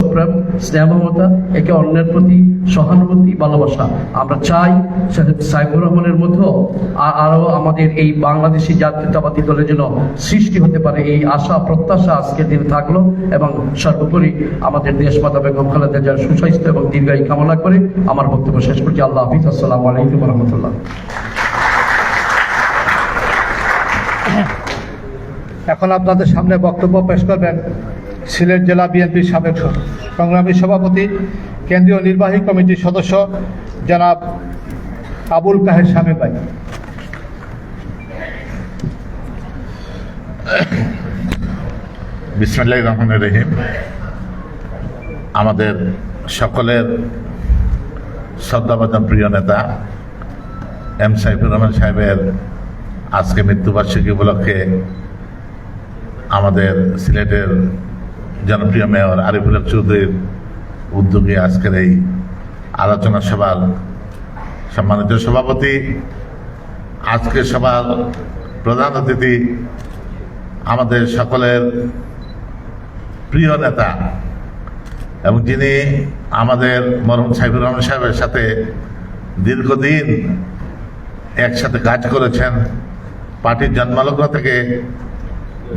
দেশপ্রেম, স্নেহমমতা, একে অন্যের প্রতি সহানুভূতি, ভালোবাসা। আমরা চাই সাইফুর রহমানের মধ্যেও আরও আমাদের এই বাংলাদেশি জাতীয়তাবাদী দলের জন্য সৃষ্টি হতে পারে, এই আশা প্রত্যাশা আজকের দিনে থাকলো। এবং সর্বোপরি আমাদের দেশমাতা বেগম খালেদা জিয়ার সুস্বাস্থ্য এবং দীর্ঘায়ু কামনা করে আমার বক্তব্য শেষ করছি। আল্লাহ হাফিজ। আসসালামু আলাইকুম রহমতুল্লাহ। এখন আপনাদের সামনে বক্তব্য পেশ করবেন সিলেট জেলা বিএনপির সাবেক সংগ্রামী সভাপতি, কেন্দ্রীয় নির্বাহী কমিটির সদস্য জনাব আবুল কাহের শামীম ভাই। বিসমিল্লাহির রহমানির রহিম। আমাদের সকলের শ্রদ্ধাভাজন প্রিয় নেতা এম সাইফুর রহমান সাহেবের আজকে মৃত্যুবার্ষিকী উপলক্ষে আমাদের সিলেটের জনপ্রিয় মেয়র আরিফুল হক চৌধুরীর উদ্যোগে আজকের এই আলোচনা সভার সম্মানিত সভাপতি, আজকের সভার প্রধান অতিথি, আমাদের সকলের প্রিয় নেতা এবং যিনি আমাদের মরহুম সাইফুর রহমান সাহেবের সাথে দীর্ঘদিন একসাথে কাজ করেছেন, পার্টির জন্মলগ্ন থেকে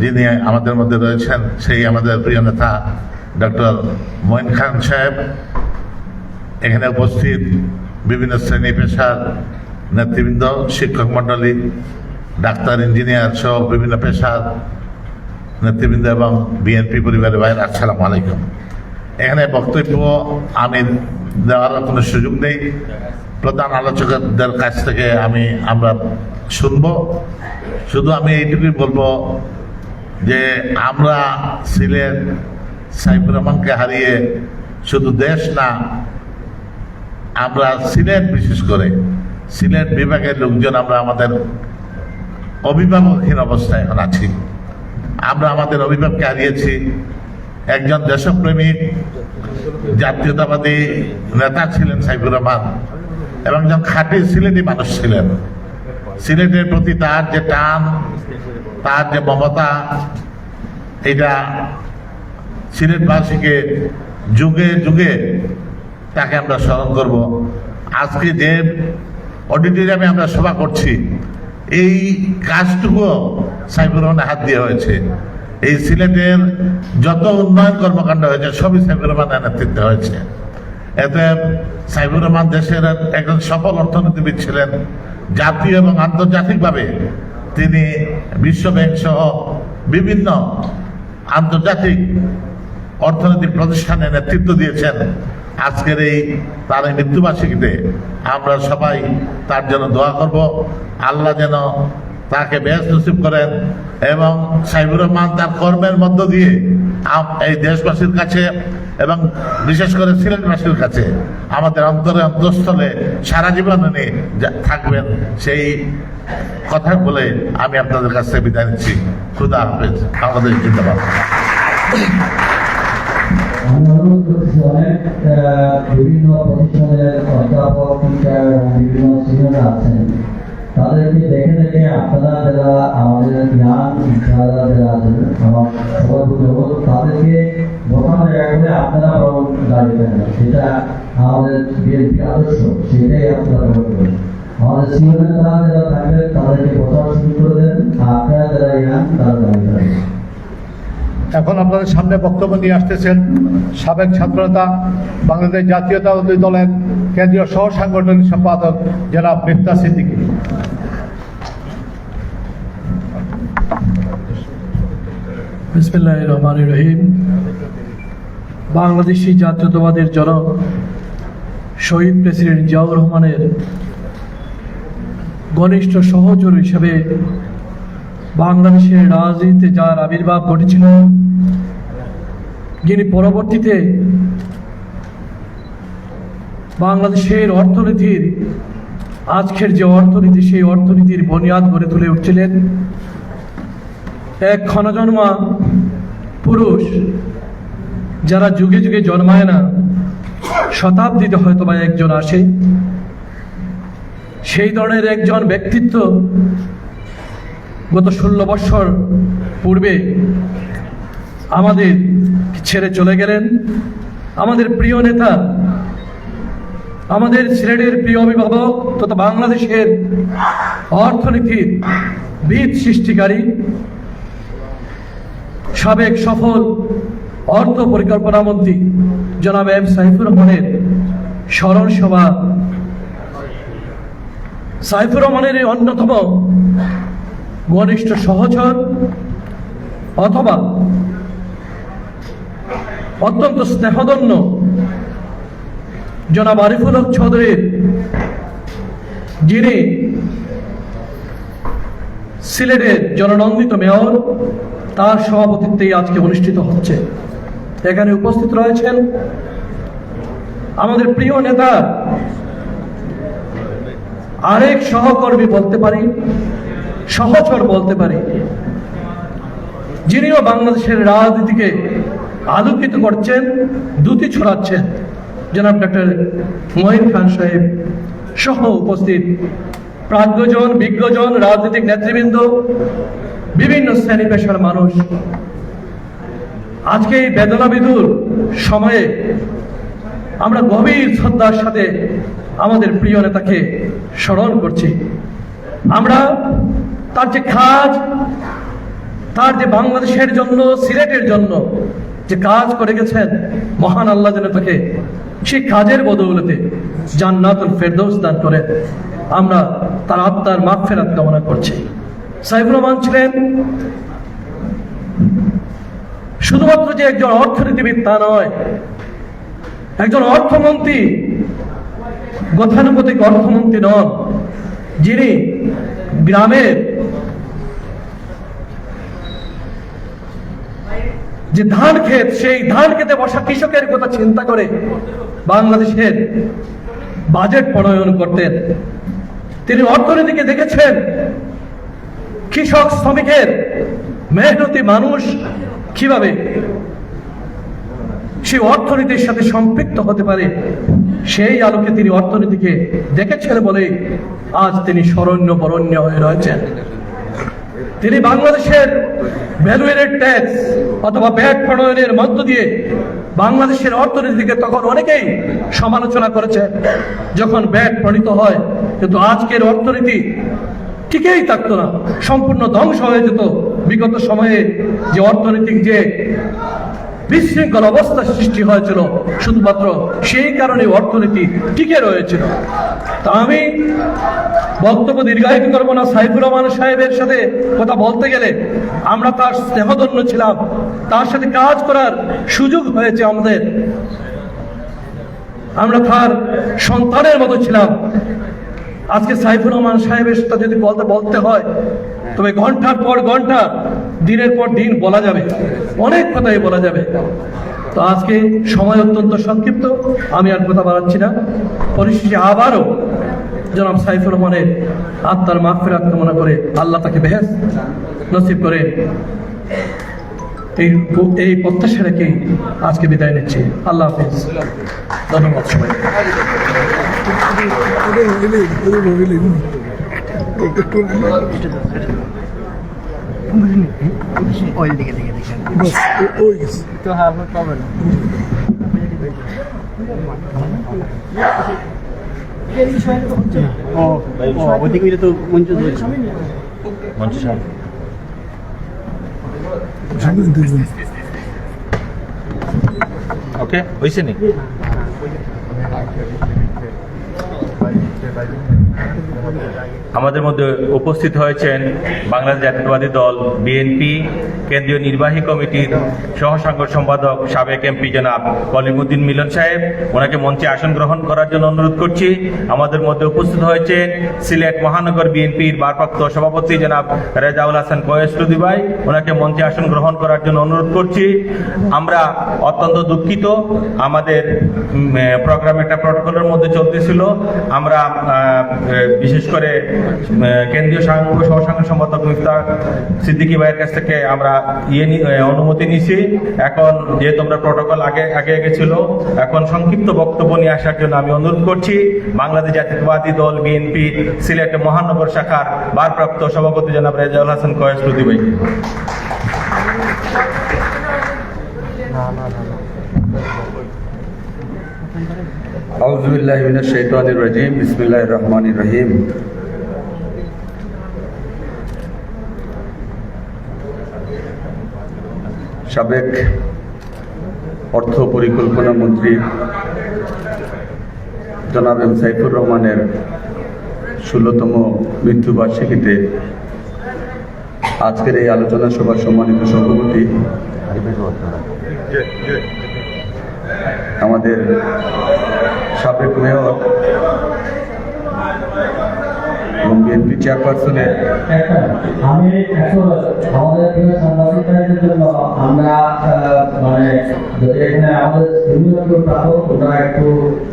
যিনি আমাদের মধ্যে রয়েছেন, সেই আমাদের প্রিয় নেতা ডক্টর মঈন খান সাহেব, এখানে উপস্থিত বিভিন্ন শ্রেণী পেশার নেতৃবৃন্দ, শিক্ষক মণ্ডলী, ডাক্তার, ইঞ্জিনিয়ার সহ বিভিন্ন পেশার নেতৃবৃন্দ এবং বিএনপি পরিবারের বাইরে, আসসালামু আলাইকুম। এখানে বক্তব্য আমি দেওয়ার কোনো সুযোগ নেই, প্রধান আলোচকদের কাছ থেকে আমরা শুনব। শুধু আমি এইটুকুই বলবো যে আমরা সিলেট সাইফুর রহমানকে হারিয়ে শুধু দেশ না, আমরা সিলেট, বিশেষ করে সিলেট বিভাগের লোকজন আমরা আমাদের অভিভাবকহীন অবস্থায় এখন আছি। আমরা আমাদের অভিভাবককে হারিয়েছি। একজন দেশপ্রেমিক জাতীয়তাবাদী নেতা ছিলেন সাইফুর রহমান এবং একজন খাঁটি সিলেটি মানুষ ছিলেন। সিলেটের প্রতি তার যে টান, তার যে মমতা, এটা সিলেটবাসীকে যুগে যুগে তাকে আমরা স্মরণ করব। আজকে যে অডিটোরিয়ামে আমরা সভা করছি, এই কাজটুকু সাইফুর রহমানের হাত দিয়ে হয়েছে। এই সিলেটের যত উন্নয়ন কর্মকাণ্ড হয়েছে সবই সাইফুর রহমানের নেতৃত্বে হয়েছে। এতে সাইফুর রহমান দেশের একজন সফল অর্থনীতিবিদ ছিলেন। জাতীয় এবং আন্তর্জাতিকভাবে তিনি বিশ্বব্যাংক সহ বিভিন্ন আন্তর্জাতিক অর্থনৈতিক প্রতিষ্ঠানে নেতৃত্ব দিয়েছেন। আজকের তার এই মৃত্যুবার্ষিকীতে আমরা সবাই তার জন্য দোয়া করব, আল্লাহ যেন তাকে বেশ নসিব করেন এবং সাইফুর রহমান তার কর্মের মধ্য দিয়ে এই দেশবাসীর কাছে এবং বিশেষ করে সিলেটবাসীর কাছে আমাদের অন্তরে অন্তঃস্থলে সারা জীবন উনি থাকবেন, সেই কথা বলে আমি আপনাদের কাছে বিদায় নিচ্ছি। খুদা হাফেজ। আমাদের জিন্দাবাদ। বিভিন্ন প্রতিষ্ঠানের অধ্যাপক, টিচার এবং বিভিন্ন সিনিয়ররা আছেন, তাদেরকে দেখে দেখে আপনারা যারা আমাদের জ্ঞান যারা আছেন আমার সভাপতি, তাদেরকে বোঝানো জায়গা করে আপনারা বরং দাঁড়িয়ে, সেটা আমাদের বিএনপি আদর্শ, সেটাই আপনারা করবেন। আমাদের সিনিয়র যারা থাকবেন তাদেরকে বোঝানো শুরু করে দেন, আপনারা যারা জ্ঞান তারা দাঁড়িয়ে থাকবেন। এখন আপনাদের সামনে বক্তব্য নিয়ে আসতেছেন সাবেক ছাত্রনেতা, বাংলাদেশ জাতীয়তাবাদী দলের কেন্দ্রীয় সহ সাংগঠনিক সম্পাদক জনাব মিফতাহ সিদ্দিকী। বিসমিল্লাহির রহমানির রহিম। বাংলাদেশি জাতীয়তাবাদের জনক শহীদ প্রেসিডেন্ট জিয়াউর রহমানের ঘনিষ্ঠ সহচর হিসেবে বাংলাদেশের রাজনীতিতে যার আবির্ভাব ঘটেছিল, যিনি পরবর্তীতে বাংলাদেশের অর্থনীতির আজকের যে অর্থনীতি, সেই অর্থনীতির বুনিয়াদ গড়ে তুলে উঠছিলেন, এক ক্ষণজন্মা পুরুষ, যারা যুগে যুগে জন্মায় না, শতাব্দীতে হয়তো বা একজন আসে, সেই ধরনের একজন ব্যক্তিত্ব গত 16 বছর পূর্বে আমাদের ছেড়ে চলে গেলেন। আমাদের প্রিয় নেতা, আমাদের সিলেটের প্রিয় অভিভাবক তথা বাংলাদেশের অর্থনীতির ভিত সৃষ্টিকারী, সাবেক সফল অর্থ পরিকল্পনা মন্ত্রী জনাব এম সাইফুর রহমানের স্মরণ সভা। সাইফুর রহমানের এই অন্যতম ঘনিষ্ঠ সহচর অথবা অত্যন্ত স্নেহধন্য জনাব আরিফুল হক চৌধুরীর, যিনি সিলেটের জননন্দিত মেয়র, তার সভাপতিত্বেই আজকে অনুষ্ঠিত হচ্ছে। এখানে উপস্থিত রয়েছেন আমাদের প্রিয় নেতা, আরেক সহকর্মী বলতে পারি, সহচর বলতে পারি, যিনিও বাংলাদেশের রাজনীতিকে আলোকিত করছেন, দ্যুতি ছড়াচ্ছেন, জনাব ডক্টর মঈন খান সাহেব সহ উপস্থিত প্রাজ্ঞজন, বিজ্ঞজন, রাজনৈতিক নেতৃবৃন্দ, বিভিন্ন শ্রেণী পেশার মানুষ। আজকে এই বেদনা বিধুর সময়ে আমরা গভীর শ্রদ্ধার সাথে আমাদের প্রিয় নেতাকে স্মরণ করছি। আমরা তার যে কাজ, তার যে বাংলাদেশের জন্য, সিলেটের জন্য যে কাজ করে গেছেন, মহান আল্লাহ যেন তাকে সেই কাজের বদৌলতে জান্নাতুল ফেরদৌস দান করেন। আমরা তার আত্মার মাগফিরাত কামনা করছি। সাইফুর রহমান ছিলেন শুধুমাত্র যে একজন অর্থনীতিবিদ তা নয়, একজন অর্থমন্ত্রী, গতানুগতিক অর্থমন্ত্রী নন, যিনি গ্রামের যে ধান ক্ষেত, সেই ধান খেতে বসা কৃষকের কথা চিন্তা করে বাংলাদেশের বাজেট প্রণয়ন করতেন। তিনি অর্থনীতিকে দেখেছেন কৃষক, শ্রমিকের, মেহনতি মানুষ কিভাবে সেই অর্থনীতির সাথে সম্পৃক্ত হতে পারে, সেই আলোকে তিনি অর্থনীতিকে দেখেছেন বলে আজ তিনি স্মরণ্য বরণ্য হয়ে রয়েছেন। তিনি বাংলাদেশের ভ্যালু এডেড ট্যাক্স অথবা ভ্যাট প্রণয়নের মধ্য দিয়ে বাংলাদেশের অর্থনীতিকে তখন অনেকেই সমালোচনা করেছে যখন ভ্যাট প্রণীত হয়, কিন্তু আজকের অর্থনীতি টিকেই থাকতো না, সম্পূর্ণ ধ্বংস হয়ে যেত। বিগত সময়ে যে অর্থনৈতিক যে বিশৃঙ্খল অবস্থা সৃষ্টি হয়েছিল, শুধুমাত্র সেই কারণে অর্থনীতি টিকে রয়েছিল। তা আমি বক্তব্য দীর্ঘায়িত করবো না। সাইফুর রহমান সাহেবের সাথে কথা বলতে গেলে আমরা তার স্নেহধন্য ছিলাম, তার সাথে কাজ করার সুযোগ হয়েছে আমাদের, আমরা তার সন্তানের মতো ছিলাম। আজকে সাইফুর রহমান সাহেবের সাথে যদি বলতে হয়, তবে ঘন্টার পর ঘন্টা, দিনের পর দিন বলা যাবে, অনেক কথাই বলা যাবে। তো আজকে সময় অত্যন্ত সংক্ষিপ্ত, আমি আর কথা বাড়াচ্ছি না। পরিশেষে আবারও জনাব সাইফুর রহমানের আত্মার মাগফিরাত কামনা করে আল্লাহ তাকে বেহেশত নসিব করে এই প্রত্যাশা রেখে আজকে বিদায় নিচ্ছি। আল্লাহ হাফিজ, ধন্যবাদ সবাই। ওকে হয়েছে নি? আমাদের মধ্যে উপস্থিত হয়েছেন বাংলাদেশ জাতীয়তাবাদী দল বিএনপি কেন্দ্রীয় নির্বাহী কমিটির সহ সাংগঠনিক সম্পাদক সাবেক এমপি জনাব কলিমুদ্দিন মিলন সাহেব। ওনাকে মঞ্চে আসন গ্রহণ করার জন্য অনুরোধ করছি। আমাদের মধ্যে উপস্থিত হয়েছেন সিলেট মহানগর বিএনপির ভারপ্রাপ্ত সভাপতি জনাব রেজাউল হাসান কয়েস টুদি ভাই। ওনাকে মঞ্চে আসন গ্রহণ করার জন্য অনুরোধ করছি। আমরা অত্যন্ত দুঃখিত, আমাদের প্রোগ্রাম একটা প্রটোকলের মধ্যে চলতেছিল। আমরা বিশেষ করে কেন্দ্রীয় সহসাংগঠনিক সম্পাদক মিফতাহ সিদ্দিকী ভাইয়ের কাছ থেকে আমরা অনুমতি নিছি। এখন যেহেতু আমরা প্রটোকল আগে গেছিল, এখন সংক্ষিপ্ত বক্তব্য নিয়ে আসার জন্য আমি অনুরোধ করছি বাংলাদেশ জাতীয়তাবাদী দল বিএনপি সিলেট মহানগর শাখার ভারপ্রাপ্ত সভাপতি জনাব রেজাউল হাসান কয়েস টুদি ভাই। আউযু বিল্লাহি মিনাশ শাইতানির রাজিম, বিসমিল্লাহির রহমানির রহিম। সাবেক অর্থ পরিকল্পনা মন্ত্রী জনাব এম সাইফুর রহমানের ১৬তম মৃত্যুবার্ষিকীতে আজকের এই আলোচনা সভার সম্মানিত সভাপতি আমাদের সাবেক মেয়র এবং বিএনপি চেয়ারপারসনের আমি এখন আমাদের প্রিয় সাংবাদিক ভাইদের জন্য আমরা মানে যদি এখানে আমাদের বিভিন্ন কেউ থাকো ওরা একটু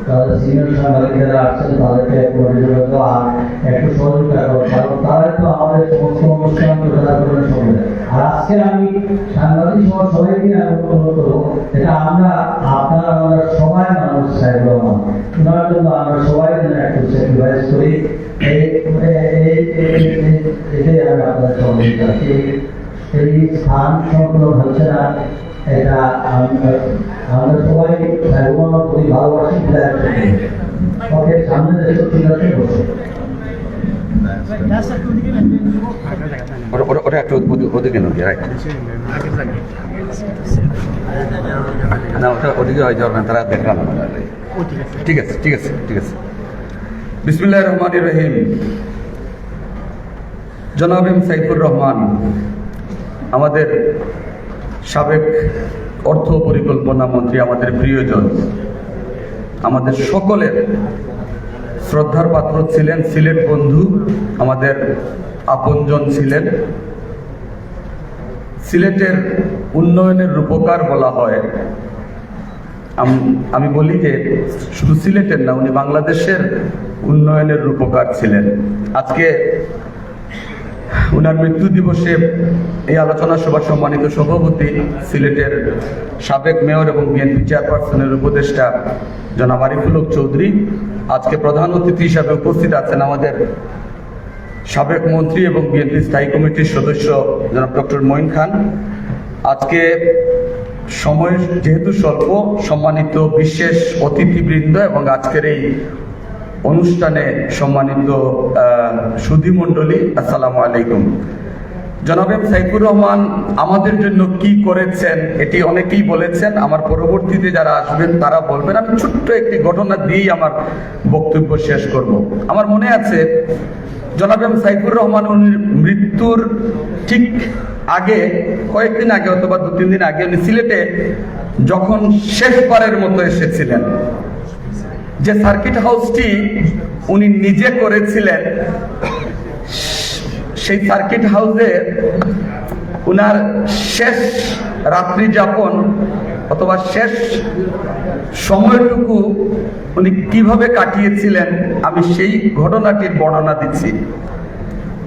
তাদের সিনিয়র সাংবাদিক যারা আসছেন তাদেরকে পরিচালিত আর একটু সহযোগিতা করো, কারণ তারাই তো আমাদের সমস্ত অনুষ্ঠান প্রচার করেন সঙ্গে। আর আজকে আমি সাংবাদিক সহ সবাইকে আমি অনুরোধ করবো যেটা আমরা আপনারা আমরা সবাই মানুষ সাহেব রহমান ওনার জন্য আমরা সবাই যেন একটু স্যাক্রিফাইস করি। এটাই আমি আপনাদের সহযোগিতা এই স্থান সম্পূর্ণ হচ্ছে না, এটা আমরা সবাই খুবই ভালোবাসি। ওকে সামনে দেখো ঠিক আছে বসে ওটা একটু ওদিকে নদী রাইট না, ওটা ওদিকে হয়ে যাবেন, তারা দেখলাম। ঠিক আছে ঠিক আছে ঠিক আছে। বিসমিল্লাহির রহমানির রহিম। জনাব এম সাইফুর রহমান আমাদের সাবেক অর্থ পরিকল্পনা মন্ত্রী, আমাদের প্রিয়জন, আমাদের সকলের শ্রদ্ধার পাত্র ছিলেন, সিলেট বন্ধু, আমাদের আপনজন ছিলেন। সিলেটের উন্নয়নের রূপকার বলা হয়। আমি বলি যে শুধু সিলেটের না, উনি বাংলাদেশের উন্নয়নের রূপকার ছিলেন। আজকে উনার মৃত্যু দিবসে এই আলোচনা সভার সম্মানিত সভাপতি সিলেটের সাবেক মেয়র এবং বিএনপি চেয়ারপারসনের উপদেষ্টা জনাব আরিফুল হক চৌধুরী, আজকে প্রধান অতিথি হিসাবে উপস্থিত আছেন আমাদের সাবেক মন্ত্রী এবং বিএনপি স্থায়ী কমিটির সদস্য জনাব ডক্টর মঈন খান। আজকে সময় যেহেতু স্বল্প, সম্মানিত বিশেষ অতিথিবৃন্দ এবং আজকের এই অনুষ্ঠানে সম্মানিত সুধীমণ্ডলী, আসসালামু আলাইকুম। জনাব এম সাইফুর রহমান আমাদের জন্য কি করেছেন এটি অনেকেই বলেছেন, আমার পরবর্তীতে যারা আসবেন তারা বলবেন। আমি ছোট্ট একটি ঘটনা দিয়েই আমার বক্তব্য শেষ করব। আমার মনে আছে জনাব এম সাইফুর রহমান মৃত্যুর ঠিক আগে, কয়েকদিন আগে অথবা 2-3 দিন আগে উনি সিলেটে যখন শেষবারের মতো এসেছিলেন, যে সার্কিট হাউসটি উনি নিজে করেছিলেন, সেই সার্কিট হাউসে উনার শেষ রাত্রি যাপন অথবা শেষ সময়টুকু উনি কিভাবে কাটিয়েছিলেন, আমি সেই ঘটনাটির বর্ণনা দিচ্ছি।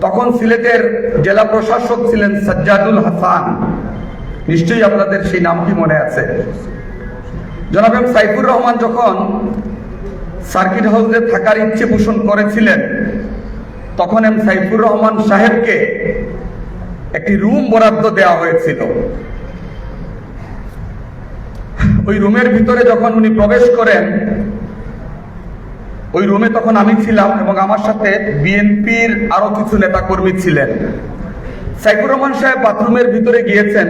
তখন সিলেটের জেলা প্রশাসক ছিলেন সাজ্জাদুল হাসান, নিশ্চয়ই আপনাদের সেই নামটি মনে আছে। জনাব এম সাইফুর রহমান যখন সার্কিট হাউসে থাকার ইচ্ছে পোষণ করেছিলেন, তখন এম সাইফুর রহমান সাহেবকে একটি রুম বরাদ্দ দেওয়া হয়েছিল। ওই রুমের ভিতরে যখন উনি প্রবেশ করেন, ওই রুমে তখন আমি ছিলাম এবং আমার সাথে বিএনপির আরো কিছু নেতাকর্মী ছিলেন। সাইফুর রহমান সাহেব বাথরুমের ভিতরে গিয়েছেন,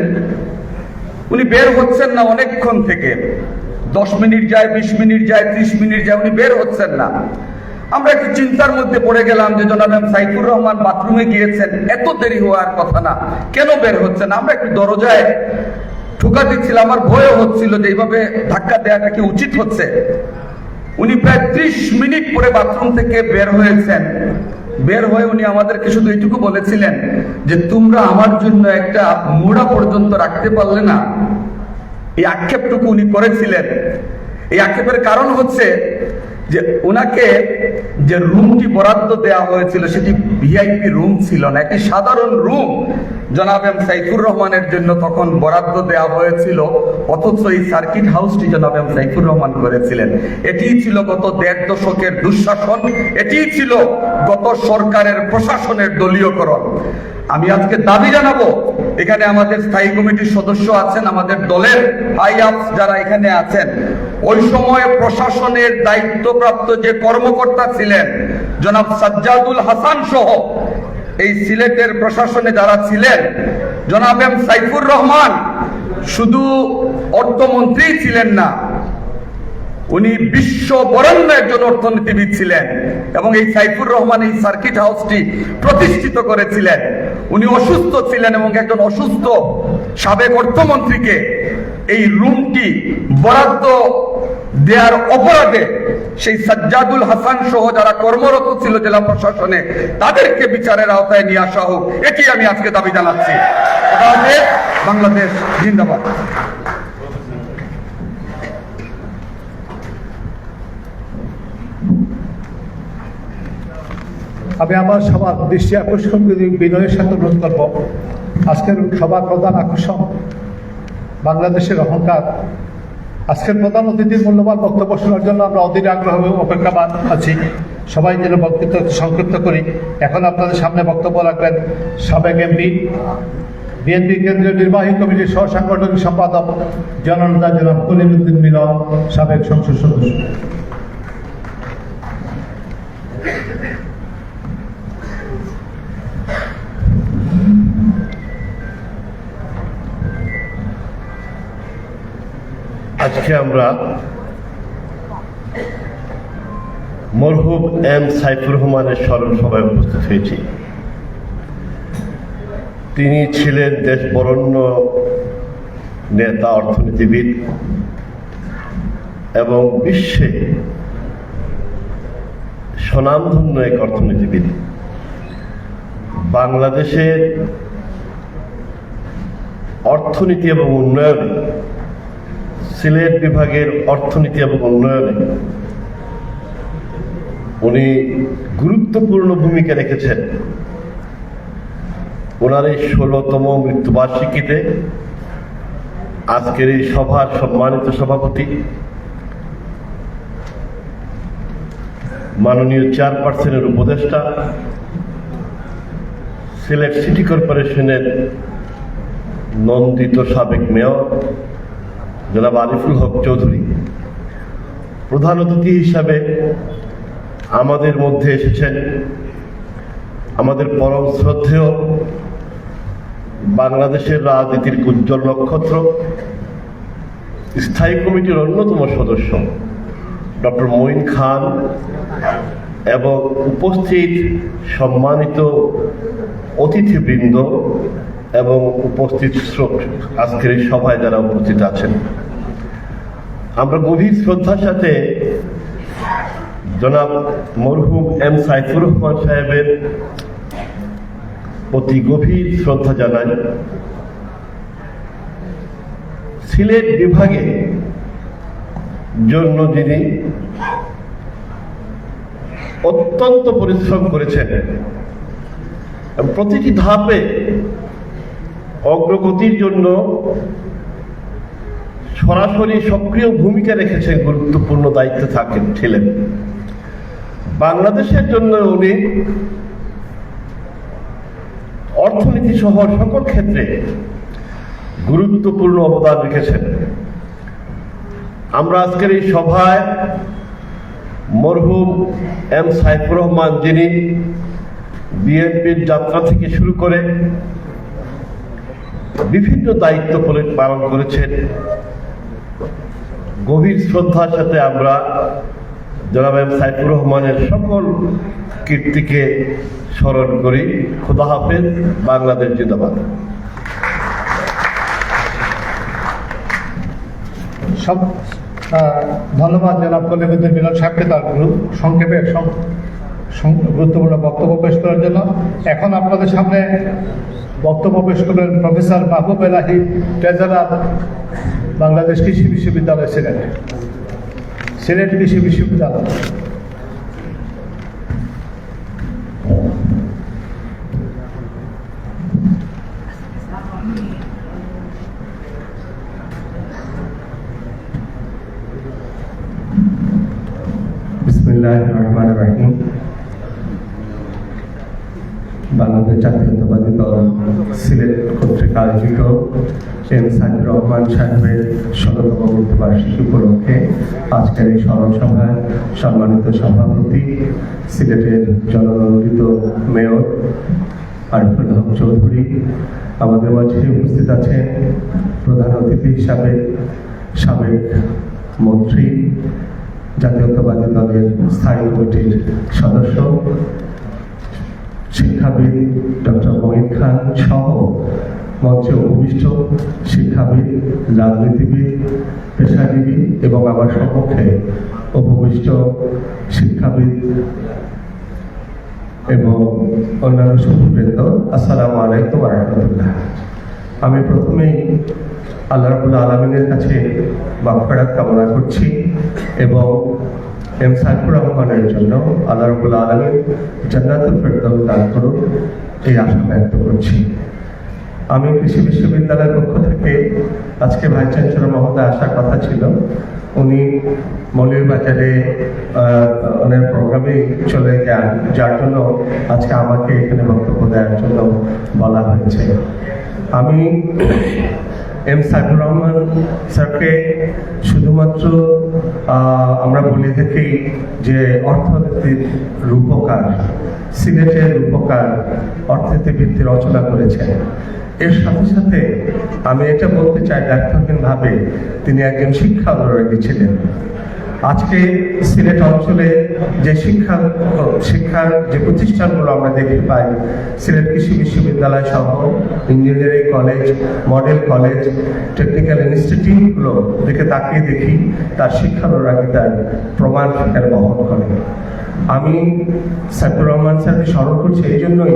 উনি বের হচ্ছেন না অনেকক্ষণ থেকে, 10 মিনিট যায়, 20 মিনিট যায়, 30 মিনিট যায়, উনি বের হচ্ছেন না। আমরা একটু চিন্তার মধ্যে পড়ে গেলাম যে জনাব সাইফুর রহমান বাথরুমে গিয়েছেন, এত দেরি হওয়ার কথা না, কেন বের হচ্ছেন? আমরা একটু দরজায় ঠোকা দিচ্ছিলাম, আমার ভয়ও হচ্ছিল যে এইভাবে ধাক্কা দেওয়াটা কি উচিত হচ্ছে। উনি প্রায় 30 মিনিট পরে বাথরুম থেকে বের হয়েছেন। বের হয়ে উনি আমাদেরকে শুধু এইটুকু বলেছিলেন যে তোমরা আমার জন্য একটা মোড়া পর্যন্ত রাখতে পারলে না। এই আক্ষেপটুকু উনি করেছিলেন। এই আক্ষেপের কারণ হচ্ছে যে ওনাকে যে রুমটি বরাদ্দ দেওয়া হয়েছিল সেটি ভিআইপি রুম ছিল না, একটি সাধারণ রুম জনাব এম সাইফুর রহমানের জন্য তখন বরাদ্দ দেওয়া হয়েছিল, অথচ এই সার্কিট হাউসটি জনাব এম সাইফুর রহমান করেছিলেন। এটিই ছিল গত 1.5 দশকের দুঃশাসন, এটিই ছিল গত সরকারের প্রশাসনের দলীয়করণ। আমি আজকে দাবি জানাবো, এখানে আমাদের স্থায়ী কমিটির সদস্য আছেন, আমাদের দলের হাই আপস যারা এখানে আছেন, ওই সময় প্রশাসনের দায়িত্বপ্রাপ্ত যে কর্মকর্তা ছিলেন জনাব সাজ্জাদুল হাসান সহ এই সিলেটের প্রশাসনে যারা ছিলেন, জনাব এম সাইফুর রহমান শুধু অর্থমন্ত্রী ছিলেন না, উনি বিশ্ব বরেণ্য একজন অর্থনীতিবিদ ছিলেন এবং এই সাইফুর রহমান এই সার্কিট হাউসটি প্রতিষ্ঠিত করেছিলেন। উনি অসুস্থ ছিলেন এবং একজন অসুস্থ সাবেক অর্থমন্ত্রীকে এই রুমটি বরাদ্দ দেওয়ার অপরাধে সেই সাজ্জাদুল হাসান সহ যারা কর্মরত ছিল জেলা প্রশাসনে তাদেরকে বিচারের আওতায় নিয়ে আসা হোক, এটি আমি আজকে দাবি জানাচ্ছি। বাংলাদেশ জিন্দাবাদ। আমি আমার সবার দৃষ্টি আকর্ষণ করে বিনয়ের সাথে অনুরোধ করব, আজকের সবার প্রধান আকর্ষণ বাংলাদেশের অহংকার। আজকের প্রধান অতিথির মূল্যবান বক্তব্য শোনার জন্য আমরা অধীর আগ্রহে অপেক্ষাবান আছি। সবাই যেন বক্তব্য সংক্ষিপ্ত করি। এখন আপনাদের সামনে বক্তব্য রাখবেন সাবেক এমপি, বিএনপি কেন্দ্রীয় নির্বাহী কমিটির সহ সাংগঠনিক সম্পাদক জননেতা জনাব কলিমুদ্দিন মিলন, সাবেক সংসদ সদস্য। আজকে আমরা মরহুম এম সাইফুর রহমানের স্মরণ সভায় উপস্থিত হয়েছি। তিনি ছিলেন দেশ বরেণ্য নেতা, অর্থনীতিবিদ এবং বিশ্বে স্বনামধন্য এক অর্থনীতিবিদ। বাংলাদেশের অর্থনীতি এবং উন্নয়নে, সিলেট বিভাগের অর্থনীতি এবং উন্নয়নে উনি গুরুত্বপূর্ণ ভূমিকা রেখেছেন। ওনার এই 16তম মৃত্যুবার্ষিকীতে আজকের এই সভার সম্মানিত সভাপতি, মাননীয় চেয়ারপারসনের উপদেষ্টা, সিলেট সিটি কর্পোরেশনের নন্দিত সাবেক মেয়র জনাব আরিফুল হক চৌধুরী, প্রধান অতিথি হিসাবে আমাদের মধ্যে এসেছেন আমাদের পরম শ্রদ্ধেয় বাংলাদেশের রাজনীতির উজ্জ্বল নক্ষত্র, স্থায়ী কমিটির অন্যতম সদস্য ডক্টর মঈন খান এবং উপস্থিত সম্মানিত অতিথিবৃন্দ এবং উপস্থিত আজকের এই সভায় যারা উপস্থিত আছেন। আমরা গভীর শ্রদ্ধার সাথে জনাব মরহুম এম সাইফুর রহমান সাহেবের প্রতি গভীর শ্রদ্ধা জানাই। সিলেট বিভাগে জন্য যিনি অত্যন্ত পরিশ্রম করেছেন, প্রতিটি ধাপে অগ্রগতির জন্য সরাসরি সক্রিয় ভূমিকা রেখেছেন, গুরুত্বপূর্ণ দায়িত্বে ছিলেন। বাংলাদেশের জন্য উনি অর্থনীতি সহ সকল ক্ষেত্রে গুরুত্বপূর্ণ অবদান রেখেছেন। আমরা আজকের এই সভায় মরহুম এম সাইফুর রহমান, যিনি বিএনপির যাত্রা থেকে শুরু করে বিভিন্ন দায়িত্ব পালন করেছেন, গভীর শ্রদ্ধার সাথে আমরা জনাব এম সাইফুর রহমানের সকল কীর্তিকে স্মরণ করি। খোদা হাফেজ, বাংলাদেশ জিন্দাবাদ। ধন্যবাদ জনাব কলিমুদ্দিন মিলন সাহেবকে তার সংক্ষেপে গুরুত্বপূর্ণ বক্তব্য পেশ করার জন্য। এখন আপনাদের সামনে বক্তব্য পেশ করবেন প্রফেসর মাহবুব এলাহি, ট্রেজারার, বাংলাদেশ কৃষি বিশ্ববিদ্যালয় সিলেট কৃষি বিশ্ববিদ্যালয়। বিসমিল্লাহির রহমানির রহিম। বাংলাদেশ জাতীয়তাবাদী দল সিলেট কর্তৃক আয়োজিত এম সাইফুর রহমান সাহেবের ১৭তম মৃত্যুবার্ষিকী উপলক্ষে আজকের এই স্মরণ সভায় সম্মানিত সভাপতি, সিলেটের জননন্দিত মেয়র আরিফুল হক চৌধুরী, আমাদের মাঝে উপস্থিত আছেন প্রধান অতিথি হিসাবে সাবেক মন্ত্রী, জাতীয়তাবাদী দলের স্থায়ী কমিটির সদস্য, শিক্ষাবিদ ডক্টর মঈন খান সহ মঞ্চে উপবিষ্ট শিক্ষাবিদ, রাজনীতিবিদ, পেশাজীবী এবং আমার সম্মুখে উপবিষ্ট শিক্ষাবিদ এবং অন্যান্য সুধীবৃন্দ, আসসালামু আলাইকুম ওয়া রাহমাতুল্লাহ। আমি প্রথমেই আল্লাহ রাব্বুল আলামিনের কাছে মাগফিরাত কামনা করছি এবং এম সাইফুর রহমানের জন্য আল্লাহ রাব্বুল আলামিন জান্নাতুল ফেরদাউস দান করুন এই আশা ব্যক্ত করছি। আমি কৃষি বিশ্ববিদ্যালয়ের পক্ষ থেকে আজকে ভাইস চ্যান্সেলর মহোদয় আসার কথা ছিল, উনি মৌলভীবাজারে ওনার প্রোগ্রামে চলে যান, যার জন্য আজকে আমাকে এখানে বক্তব্য দেওয়ার জন্য বলা হয়েছে। আমি এম সাইফুর রহমান স্যারকে শুধুমাত্র আমরা বলে থাকি যে অর্থনীতির রূপকার, সিলেটের রূপকার, অর্থনীতি ভিত্তি রচনা করেছেন। এর সাথে সাথে আমি এটা বলতে চাই দায়িত্বহীনভাবে তিনি একজন শিক্ষা অনুরাগী ছিলেন। আজকে সিলেট অঞ্চলে যে শিক্ষার যে প্রতিষ্ঠানগুলো আমরা দেখতে পাই, সিলেট কৃষি বিশ্ববিদ্যালয় সহ engineering college, model college, technical ইনস্টিটিউটগুলো দিকে তাকিয়ে দেখি তার শিক্ষানুরাগিতার প্রমাণ সেখানে বহন করে। আমি সাইফুর রহমান স্যারকে স্মরণ করছি এই জন্যই,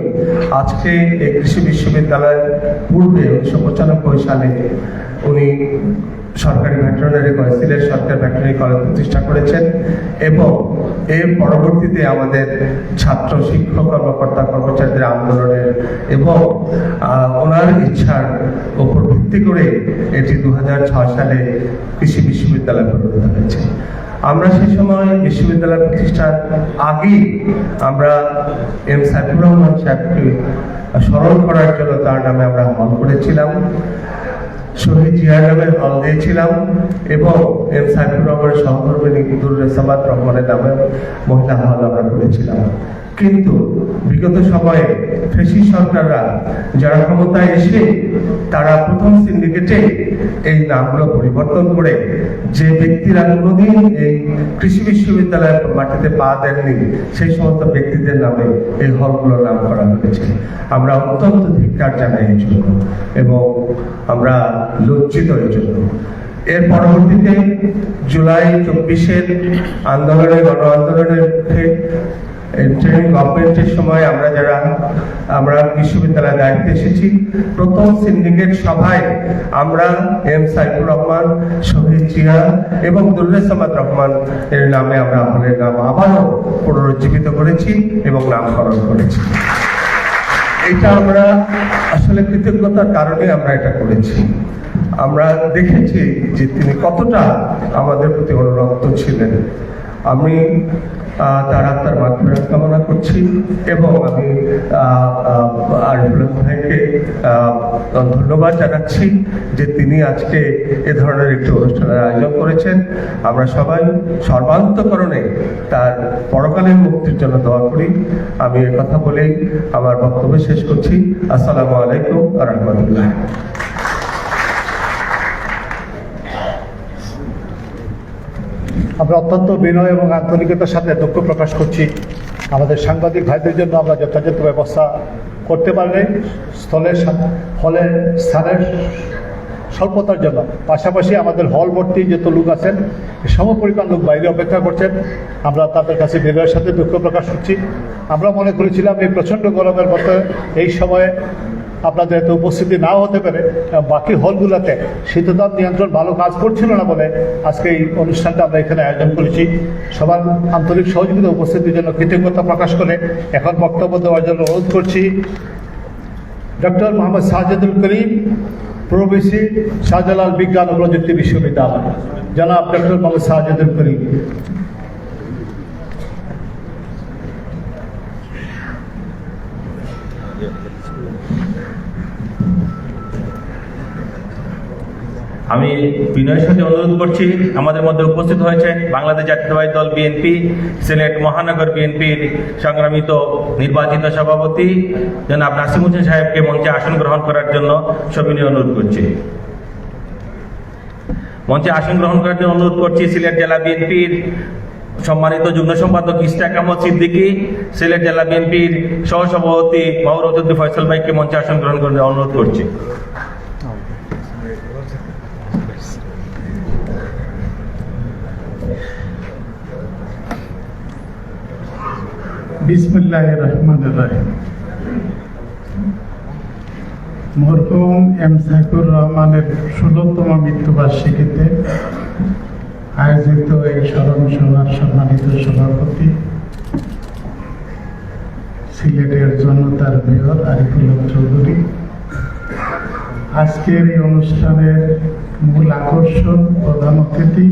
আজকে এই কৃষি বিশ্ববিদ্যালয়ের পূর্বে 1995 সালে উনি সরকারি ভেটেরিনারি কলেজ, সিলেট সরকারি ভেটেরিনারি কলেজ প্রতিষ্ঠা করেছেন এবং এর পরবর্তীতে আমাদের ছাত্র, শিক্ষক, কর্মকর্তা, কর্মচারীদের আন্দোলনের এবং ওনার ইচ্ছার উপর ভিত্তি করে এটি 2006 সালে কৃষি বিশ্ববিদ্যালয় পরিণত হয়েছে। আমরা সেই সময় বিশ্ববিদ্যালয় প্রতিষ্ঠার আগেই আমরা এম সাইফুর রহমান সাহেবকে স্মরণ করার জন্য তার নামে আমরা হল করেছিলাম, শহীদ জিয়া নামে হল দিয়েছিলাম এবং এম সাইফুর রহমানের সহকর্মী দুরুন্নেসাবাত রহমানের নামে মহিলা হল আমরা করেছিলাম। কিন্তু বিগত সময়ে ফ্যাসিস্ট সরকাররা যারা ক্ষমতায় এসে তারা প্রথম সিন্ডিকেটে এই নামগুলো পরিবর্তন করে, যে ব্যক্তিরা কোনোদিন এই কৃষি বিশ্ববিদ্যালয়ের মাটিতে পা দেননি সেই সমস্ত ব্যক্তিদের নামে এই হলগুলোর নাম করা হয়েছে। আমরা অত্যন্ত ধিক্কার জানাই এই জন্য এবং আমরা লজ্জিত এই জন্য। এর পরবর্তীতে জুলাই 24-এর আন্দোলনের, গণ আন্দোলনের মুখে ইন্টারিম গভর্নমেন্টের সময় আমরা বিশ্ববিদ্যালয়ের দায়িত্বে এসেছি, প্রথম সিন্ডিকেট সভায় আমরা এম সাইফুর রহমান, শহীদ জিয়া এবং দুরুন্নেসাবাত রহমান এর নামে আমরা হলের নাম আবারও পুনরুজ্জীবিত করেছি এবং নামকরণ করেছি। এটা আমরা আসলে কৃতজ্ঞতার কারণে আমরা এটা করেছি। আমরা দেখেছি যে তিনি কতটা আমাদের প্রতি অনুরক্ত ছিলেন। আমি তার আত্মার মাগফিরাত কামনা করছি এবং আমি আরিফুল হক ভাইকে ধন্যবাদ জানাচ্ছি যে তিনি আজকে এ ধরনের একটি অনুষ্ঠানের আয়োজন করেছেন। আমরা সবাই সর্বান্তকরণে তার পরকালের মুক্তির জন্য দোয়া করি। আমি এ কথা বলেই আমার বক্তব্য শেষ করছি। আসসালামু আলাইকুম ওয়া রাহমাতুল্লাহ। আমরা অত্যন্ত বিনয় এবং আন্তরিকতার সাথে দুঃখ প্রকাশ করছি আমাদের সাংবাদিক ভাইদের জন্য আমরা যথাযথ ব্যবস্থা করতে পারলে হলের স্থানের স্বল্পতার জন্য, পাশাপাশি আমাদের হল ভর্তি যত লোক আছেন সমপরিমাণ লোক বাইরে অপেক্ষা করছেন, আমরা তাদের কাছে বিনয়ের সাথে দুঃখ প্রকাশ করছি। আমরা মনে করেছিলাম এই প্রচণ্ড গরমের মধ্যে এই সময়ে আপনাদের এত উপস্থিতি নাও হতে পারে, বাকি হলগুলোতে শীততাপ নিয়ন্ত্রণ ভালো কাজ করছিল না বলে আজকে এই অনুষ্ঠানটা আমরা এখানে আয়োজন করেছি। সবার আন্তরিক সহযোগিতা উপস্থিতির জন্য কৃতজ্ঞতা প্রকাশ করে এখন বক্তব্য দেওয়ার জন্য অনুরোধ করছি ডক্টর মোহাম্মদ সাজ্জাদুল করিম, প্রভিসি, শাহজালাল বিজ্ঞান ও প্রযুক্তি বিশ্ববিদ্যালয়, জনাব ডক্টর মোহাম্মদ সাজ্জাদুল করিম। আমি বিনয়ের সাথে অনুরোধ করছি, আমাদের মধ্যে উপস্থিত হয়েছেন বাংলাদেশ জাতীয়তাবাদী দল বিএনপি সিলেট মহানগর বিএনপির সংগ্রামিত নির্বাচিত সভাপতি জনাব নাসিম হোসেন সাহেবকে মঞ্চে আসন গ্রহণ করার জন্য সবিনয় অনুরোধ করছি। মঞ্চে আসন গ্রহণ করার জন্য অনুরোধ করছি সিলেট জেলা বিএনপির সম্মানিত যুগ্ম সম্পাদক ইশতিয়াক আহমদ সিদ্দিকী, সিলেট জেলা বিএনপির সহসভাপতি মাহরুদ ফয়সাল ভাইকে মঞ্চে আসন গ্রহণ করতে অনুরোধ করছি। বিসমিল্লাহির রহমানির রহিম। মরহুম এম সাইফুর রহমানের ১৬তম মৃত্যুবার্ষিকীতে আয়োজিত এই স্মরণ সভার সম্মানিত সভাপতি সিলেটের জনতার মেয়র আরিফুল হক চৌধুরী, আজকের এই অনুষ্ঠানের মূল আকর্ষণ প্রধান অতিথি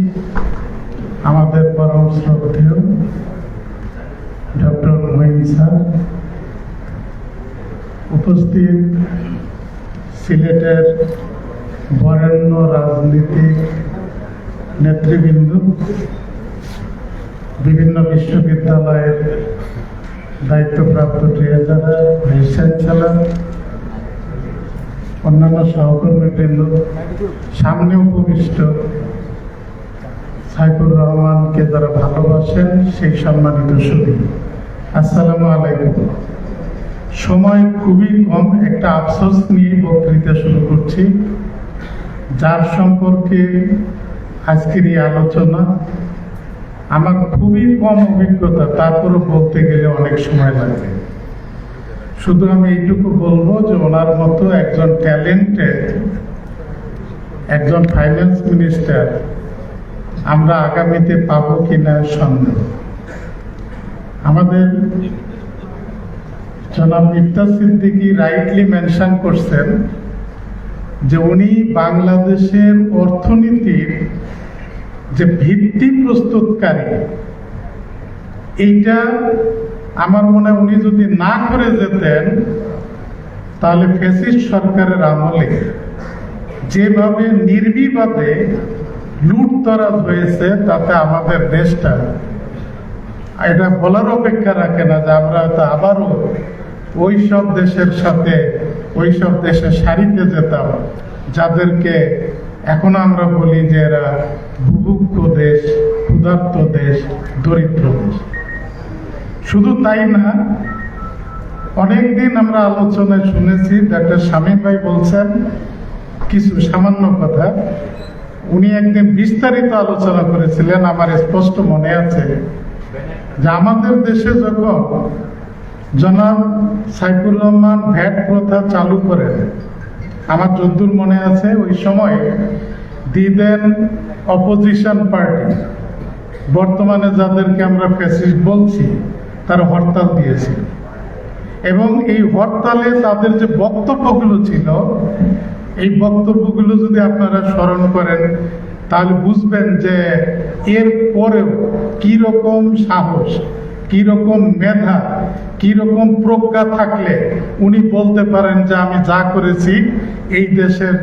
আমাদের পরম শ্রদ্ধেয় ডক্টর মঈন স্যার, উপস্থিত সিলেটের বরেণ্য রাজনীতিক নেতৃবৃন্দ, বিভিন্ন বিশ্ববিদ্যালয়ের দায়িত্বপ্রাপ্ত ট্রেজারার, ভাইস চ্যান্সেলর, অন্যান্য সহকর্মীবৃন্দ, সামনে উপবিষ্ট সাইফুর রহমানকে যারা ভালোবাসেন সেই সম্মানিত সুধী, আসসালামু আলাইকুম। সময় খুবই কম, একটা আফসোস নিয়ে বক্তৃতা শুরু করছি, যার সম্পর্কে আজকের এই আলোচনা আমার খুবই কম অভিজ্ঞতা, তারপরও বলতে গেলে অনেক সময় লাগবে। শুধু আমি এইটুকু বলবো যে ওনার মতো একজন ট্যালেন্টেড একজন ফাইন্যান্স মিনিস্টার আমরা আগামীতে পাবো কিনা সন্দেহ। আমাদের জনাব ইফতা সিদ্দিকী রাইটলি মেনশন করছেন যে উনি বাংলাদেশের অর্থনীতির যে ভিত্তি প্রস্তুতকারী, এইটা আমার মনে হয় উনি যদি না করে যেতেন তাহলে ফ্যাসিস্ট সরকারের আমলে যেভাবে নির্বিবাদে লুটতরাজ হয়েছে তাতে আমাদের দেশটা এটা বলার অপেক্ষা রাখে না যে আমরা তো আবারও ওই সব দেশের সাথে ওই সব দেশের সারিতে যেতাম যাদেরকে এখন আমরা বলি যে এরা ভূভুক্ত দেশ, ক্ষুধার্ত দেশ, দরিদ্র দেশ। শুধু তাই না, অনেকদিন আমরা আলোচনায় শুনেছি ডক্টর শামীম ভাই বলছেন কিছু সামান্য কথা, উনি একদিন বিস্তারিত আলোচনা করেছিলেন, আমার স্পষ্ট মনে আছে যে আমাদের দেশে যখন জনাব সাইফুর রহমান ভ্যাট প্রথা চালু করেন, আমার যদ্দূর মনে আছে ওই সময় দিদেন অপোজিশন পার্টি, বর্তমানে যাদেরকে আমরা ফ্যাসিস্ট বলছি, তারা হরতাল দিয়েছিল এবং এই হরতালে তাদের যে বক্তব্যগুলো ছিল, এই বক্তব্যগুলো যদি আপনারা স্মরণ করেন তাহলে বুঝবেন যে এর পরেও কি রকম সাহস, কি রকম মেধা, কি রকম প্রজ্ঞা থাকলে উনি বলতে পারেন যে আমি যা করেছি এই দেশের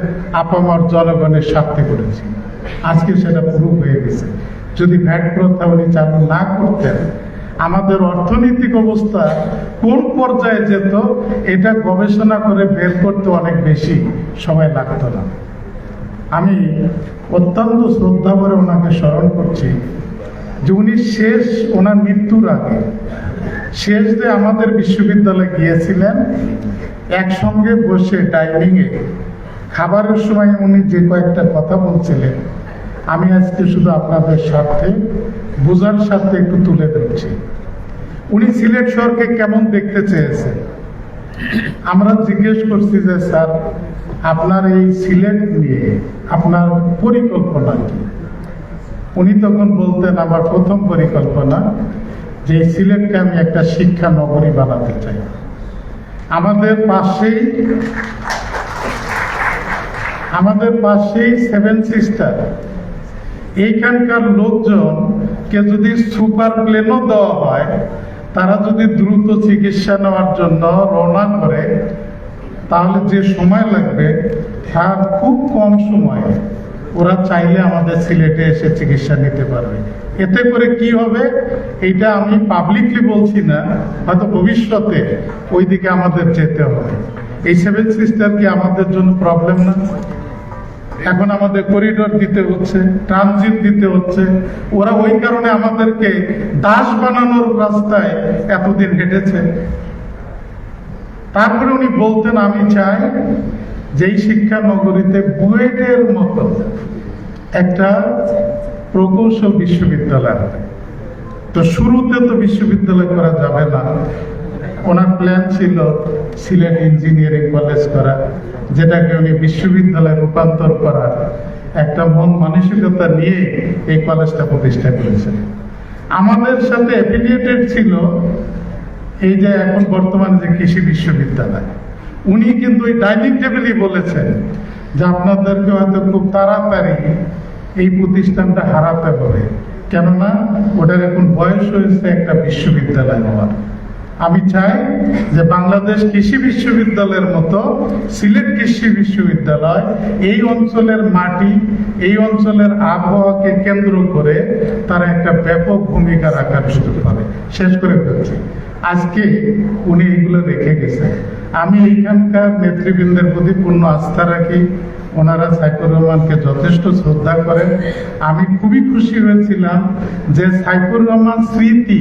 আপামর জনগণের স্বার্থে করেছি। আজকে সেটা প্রুফ হয়ে গেছে। যদি ভ্যাট প্রথা উনি চালু না করতেন আমাদের অর্থনৈতিক অবস্থা কোন পর্যায়ে যেত এটা গবেষণা করে বের করতে অনেক বেশি সময় লাগতো না। আমি অত্যন্ত শ্রদ্ধা করে ওনাকে স্মরণ করছি যে উনি শেষ, ওনার মৃত্যুর আগে শেষ যে আমাদের বিশ্ববিদ্যালয়ে গিয়েছিলেন, একসঙ্গে বসে ডাইনিংয়ে খাবারের সময় উনি যে কয়েকটা কথা বলছিলেন আমি আজকে শুধু আপনাদের স্বার্থে বোঝার সাথে একটু তুলে ধরছি। উনি সিলেট শহরকে কেমন দেখতে চেয়েছেন। আমরা জিজ্ঞেস করছি যে স্যার আপনার এই সিলেট নিয়ে আপনার পরিকল্পনা কি? উনি তখন বলতেন আমার প্রথম পরিকল্পনা যে সিলেটকে আমি একটা শিক্ষা নগরী বানাতে চাই। আমাদের পাশেই সেভেন সিস্টার, এইখানকার লোকজনকে যদি সুপার প্লেনও দেওয়া হয়, তারা যদি দ্রুত চিকিৎসা নেওয়ার জন্য রওনা করে তাহলে যে সময় লাগবে তার খুব কম সময়ে ওরা চাইলে আমাদের সিলেটে এসে চিকিৎসা নিতে পারবে। এতে করে কি হবে, এইটা আমি পাবলিকলি বলছি না, হয়তো ভবিষ্যতে ওইদিকে আমাদের যেতে হবে। এই 7 সিস্টার কি আমাদের জন্য প্রবলেম না? এখন আমাদের করিডোর দিতে হচ্ছে, ট্রানজিট দিতে হচ্ছে। ওরা ওই কারণে আমাদেরকে দাস বানানোর রাস্তায় এতদিন হেঁটেছে। তারপরে উনি বলতেন, আমি চাই যেই শিক্ষা নগরীতে বুয়েটের মতো একটা প্রকৌশল বিশ্ববিদ্যালয় হবে। তো শুরুতে তো বিশ্ববিদ্যালয় করা যাবে না, ওনার প্ল্যান ছিল সিলেট ইঞ্জিনিয়ারিং কলেজ করা, যেটাকে উনি বিশ্ববিদ্যালয়ে রূপান্তর করার একটা মন মানসিকতা নিয়ে এই কলেজটা প্রতিষ্ঠা করেছেন। আমাদের সাথে অ্যাফিলিয়েটেড ছিল এই যে এখন বর্তমানে যে কৃষি বিশ্ববিদ্যালয়, উনি কিন্তু ওই ডাইনিং টেবিলই বলেছেন যে আপনাদেরকে হয়তো খুব তাড়াতাড়ি এই প্রতিষ্ঠানটা হারাতে হবে, কেননা ওটার এখন বয়স হয়েছে একটা বিশ্ববিদ্যালয় হওয়ার। আমি চাই যে বাংলাদেশ কৃষি বিশ্ববিদ্যালয়ের মতো সিলেট কৃষি বিশ্ববিদ্যালয় এই অঞ্চলের মাটি, এই অঞ্চলের আবহাওয়াকে কেন্দ্র করে তারা একটা ব্যাপক ভূমিকা রাখার সুযোগ পাবে। শেষ করে ফেলছি, আজকে উনি এইগুলো রেখে গেছেন। আমি এইখানকার নেতৃবৃন্দের প্রতি পূর্ণ আস্থা রাখি, ওনারা সাইফুর রহমানকে যথেষ্ট শ্রদ্ধা করেন। আমি খুবই খুশি হয়েছিলাম যে সাইফুর রহমান স্মৃতি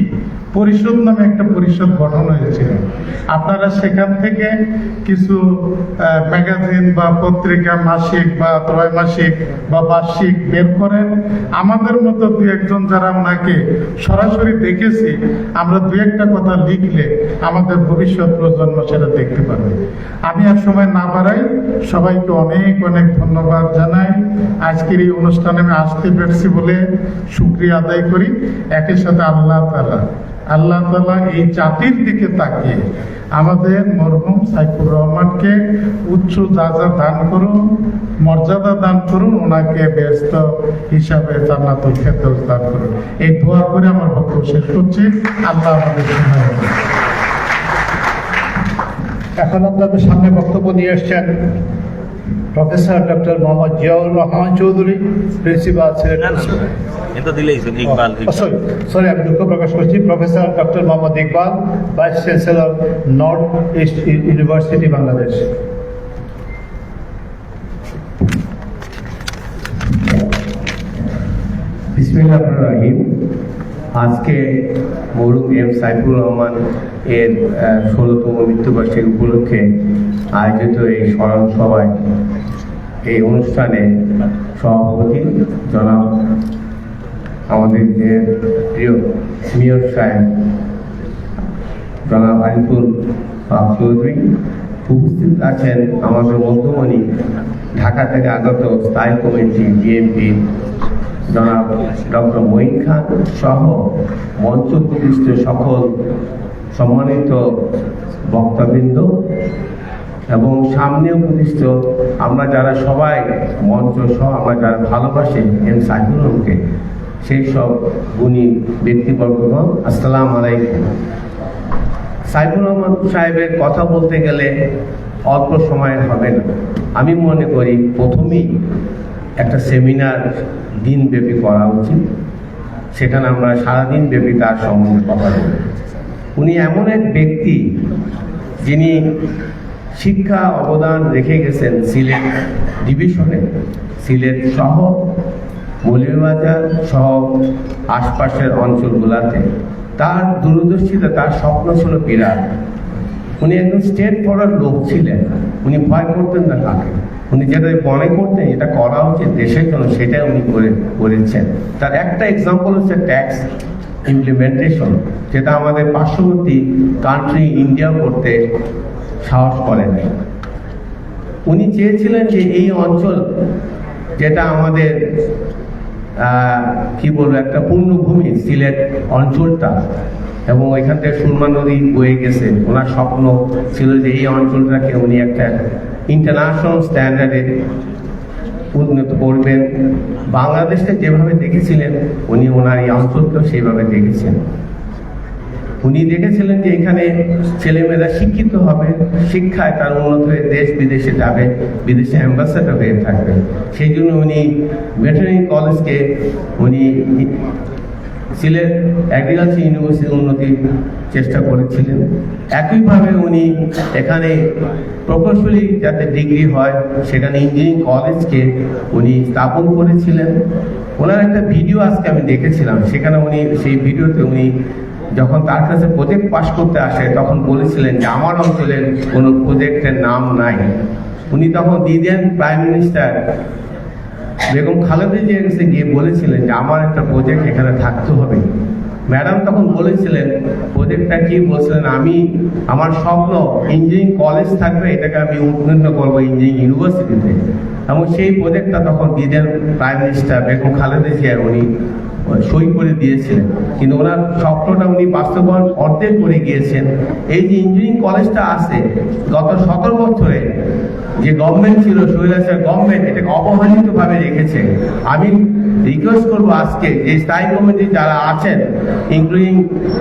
পরিষদ নামে একটা পরিষদ গঠন হয়েছিল। আপনারা সেখান থেকে কিছু ম্যাগাজিন বা পত্রিকা মাসিক বা ত্রৈমাসিক বা বার্ষিক বের করেন। আমাদের মতো দু একজন যারা ওনাকে সরাসরি দেখেছি, আমরা দু একটা কথা লিখলে আমাদের ভবিষ্যৎ প্রজন্ম সেটা দেখতে পারবে। আমি আর সময় না বাড়াই, সবাইকে অনেক অনেক ধন্যবাদ জানাই। আজকের এই অনুষ্ঠানে আমি আসতে পেরেছি বলে শুকরিয়া আদায় করি। একই সাথে আল্লাহ তাআলা এই জাতির দিকে তাকিয়ে আমাদের মরহুম সাইফুর রহমানকে উচ্চ যাজা দান করুন, মর্যাদা দান করুন, ওনাকে ব্যস্ত হিসাবে জান্নাতুল ফেরদৌস দান করুন। এই দোয়া করে আমার বক্তব্য শেষ করছি। আল্লাহ আমাদের সহায় হোক। এখন আপনাদের সামনে বক্তব্য নিয়ে এসছেন professor doctor Mohammad Ziaur Rahman Chowdhury, principal Sylhet. Sorry, আমি দুঃখ প্রকাশ করছি। Professor doctor Mohammad Iqbal, vice chancellor, north east university, Bangladesh. বিসমিল্লাহির রহমানির রহিম। আজকে মরহুম এম সাইফুর রহমান এর 16তম মৃত্যুবার্ষিকী উপলক্ষে আয়োজিত এই স্মরণ সভায় এই অনুষ্ঠানে সভাপতি জনাব আমাদের প্রিয় মেয়র সাহেব জনাব আরিফুল হক চৌধুরী, উপস্থিত আছেন আমাদের মধ্যমণি ঢাকা থেকে আগত স্থায়ী কমিটি বিএনপি জনাব ডক্টর মঈন খান সহ মঞ্চ প্রতিষ্ঠিত সকল সম্মানিত বক্তাবৃন্দ এবং সামনে উপস্থিত আমরা যারা সবাই মঞ্চ সহ আমরা যারা ভালোবাসি এম সাইফুর রহমানকে, সেই সব গুণী ব্যক্তিবর্গগণ, আসসালামু আলাইকুম। সাইফুর রহমান সাহেবের কথা বলতে গেলে অল্প সময় হবে না। আমি মনে করি প্রথমেই একটা সেমিনার দিনব্যাপী করা উচিত, সেখানে আমরা সারাদিন ব্যাপী তার সম্বন্ধে কথা বলি। উনি এমন এক ব্যক্তি যিনি শিক্ষা অবদান রেখে গেছেন সিলেট ডিভিশনে, সিলেট সহ মৌলভীবাজার সহ আশপাশের অঞ্চলগুলোতে। তার দূরদর্শিতা, তার স্বপ্ন ছিল বিরাট। উনি একজন স্টেট পড়ার লোক ছিলেন, উনি ভয় করতেন না কাকে। উনি যেটা মনে করতেন এটা করা উচিত দেশের জন্য, সেটাই উনি করেছেন। তার একটা এক্সাম্পল হচ্ছে ট্যাক্স ইমপ্লিমেন্টেশন, যেটা আমাদের পার্শ্ববর্তী কান্ট্রি ইন্ডিয়া করতে সাহস করেন। উনি চেয়েছিলেন যে এই অঞ্চল যেটা আমাদের কি বলবো একটা পূর্ণভূমি সিলেট অঞ্চলটা, এবং ওইখান থেকে সুরমা নদী বয়ে গেছে। ওনার স্বপ্ন ছিল যে এই অঞ্চলটাকে উনি একটা ইন্টারন্যাশনাল স্ট্যান্ডার্ডে উন্নত করবেন। বাংলাদেশকে যেভাবে দেখেছিলেন উনি ওনার এই অঞ্চলকেও সেইভাবে দেখেছেন। উনি দেখেছিলেন যে এখানে ছেলেমেয়েরা শিক্ষিত হবে, শিক্ষায় তার উন্নত হয়ে দেশ বিদেশে যাবে, বিদেশে অ্যাম্বাসেডর হয়ে থাকবে। সেই জন্য উনি ভেটেরিনারি কলেজকে উনি সিলেট এগ্রিকালচার ইউনিভার্সিটি উন্নতির চেষ্টা করেছিলেন। একইভাবে উনি এখানে প্রকৌশলী যাতে ডিগ্রি হয় সেখানে ইঞ্জিনিয়ারিং কলেজকে উনি স্থাপন করেছিলেন। ওনার একটা ভিডিও আজকে আমি দেখেছিলাম, সেখানে উনি সেই ভিডিওতে উনি যখন তার কাছে প্রজেক্ট পাস করতে আসে তখন বলেছিলেন যে আমার অঞ্চলের কোনো প্রজেক্টের নাম নাই। উনি তখন দিলেন প্রাইম মিনিস্টার বেগম খালেদা জিয়ার কাছে গিয়ে বলেছিলেন যে আমার একটা প্রজেক্ট এখানে থাকতে হবে। ম্যাডাম তখন বলেছিলেন প্রজেক্টটা কি, বলছিলেন আমি আমার স্বপ্ন ইঞ্জিনিয়ারিং কলেজ থাকবে, এটাকে আমি উন্নীত করবো ইঞ্জিনিয়ারিং ইউনিভার্সিটিতে। এবং সেই প্রজেক্টটা তখন দিলেন প্রাইম মিনিস্টার বেগম খালেদা জিয়া, উনি সই করে দিয়েছিলেন। কিন্তু ওনার স্বপ্নটা উনি বাস্তবায়ন অর্ধেক করে গিয়েছেন। এই যে ইঞ্জিনিয়ারিং কলেজটা আছে গত 17 বছরে যে গভর্নমেন্ট ছিল, স্বৈরাচার গভর্নমেন্ট, এটাকে অবহেলিতভাবে রেখেছে। আমি রিকোয়েস্ট করবো আজকে যে স্থায়ী কমিটি যারা আছেন ইনক্লুডিং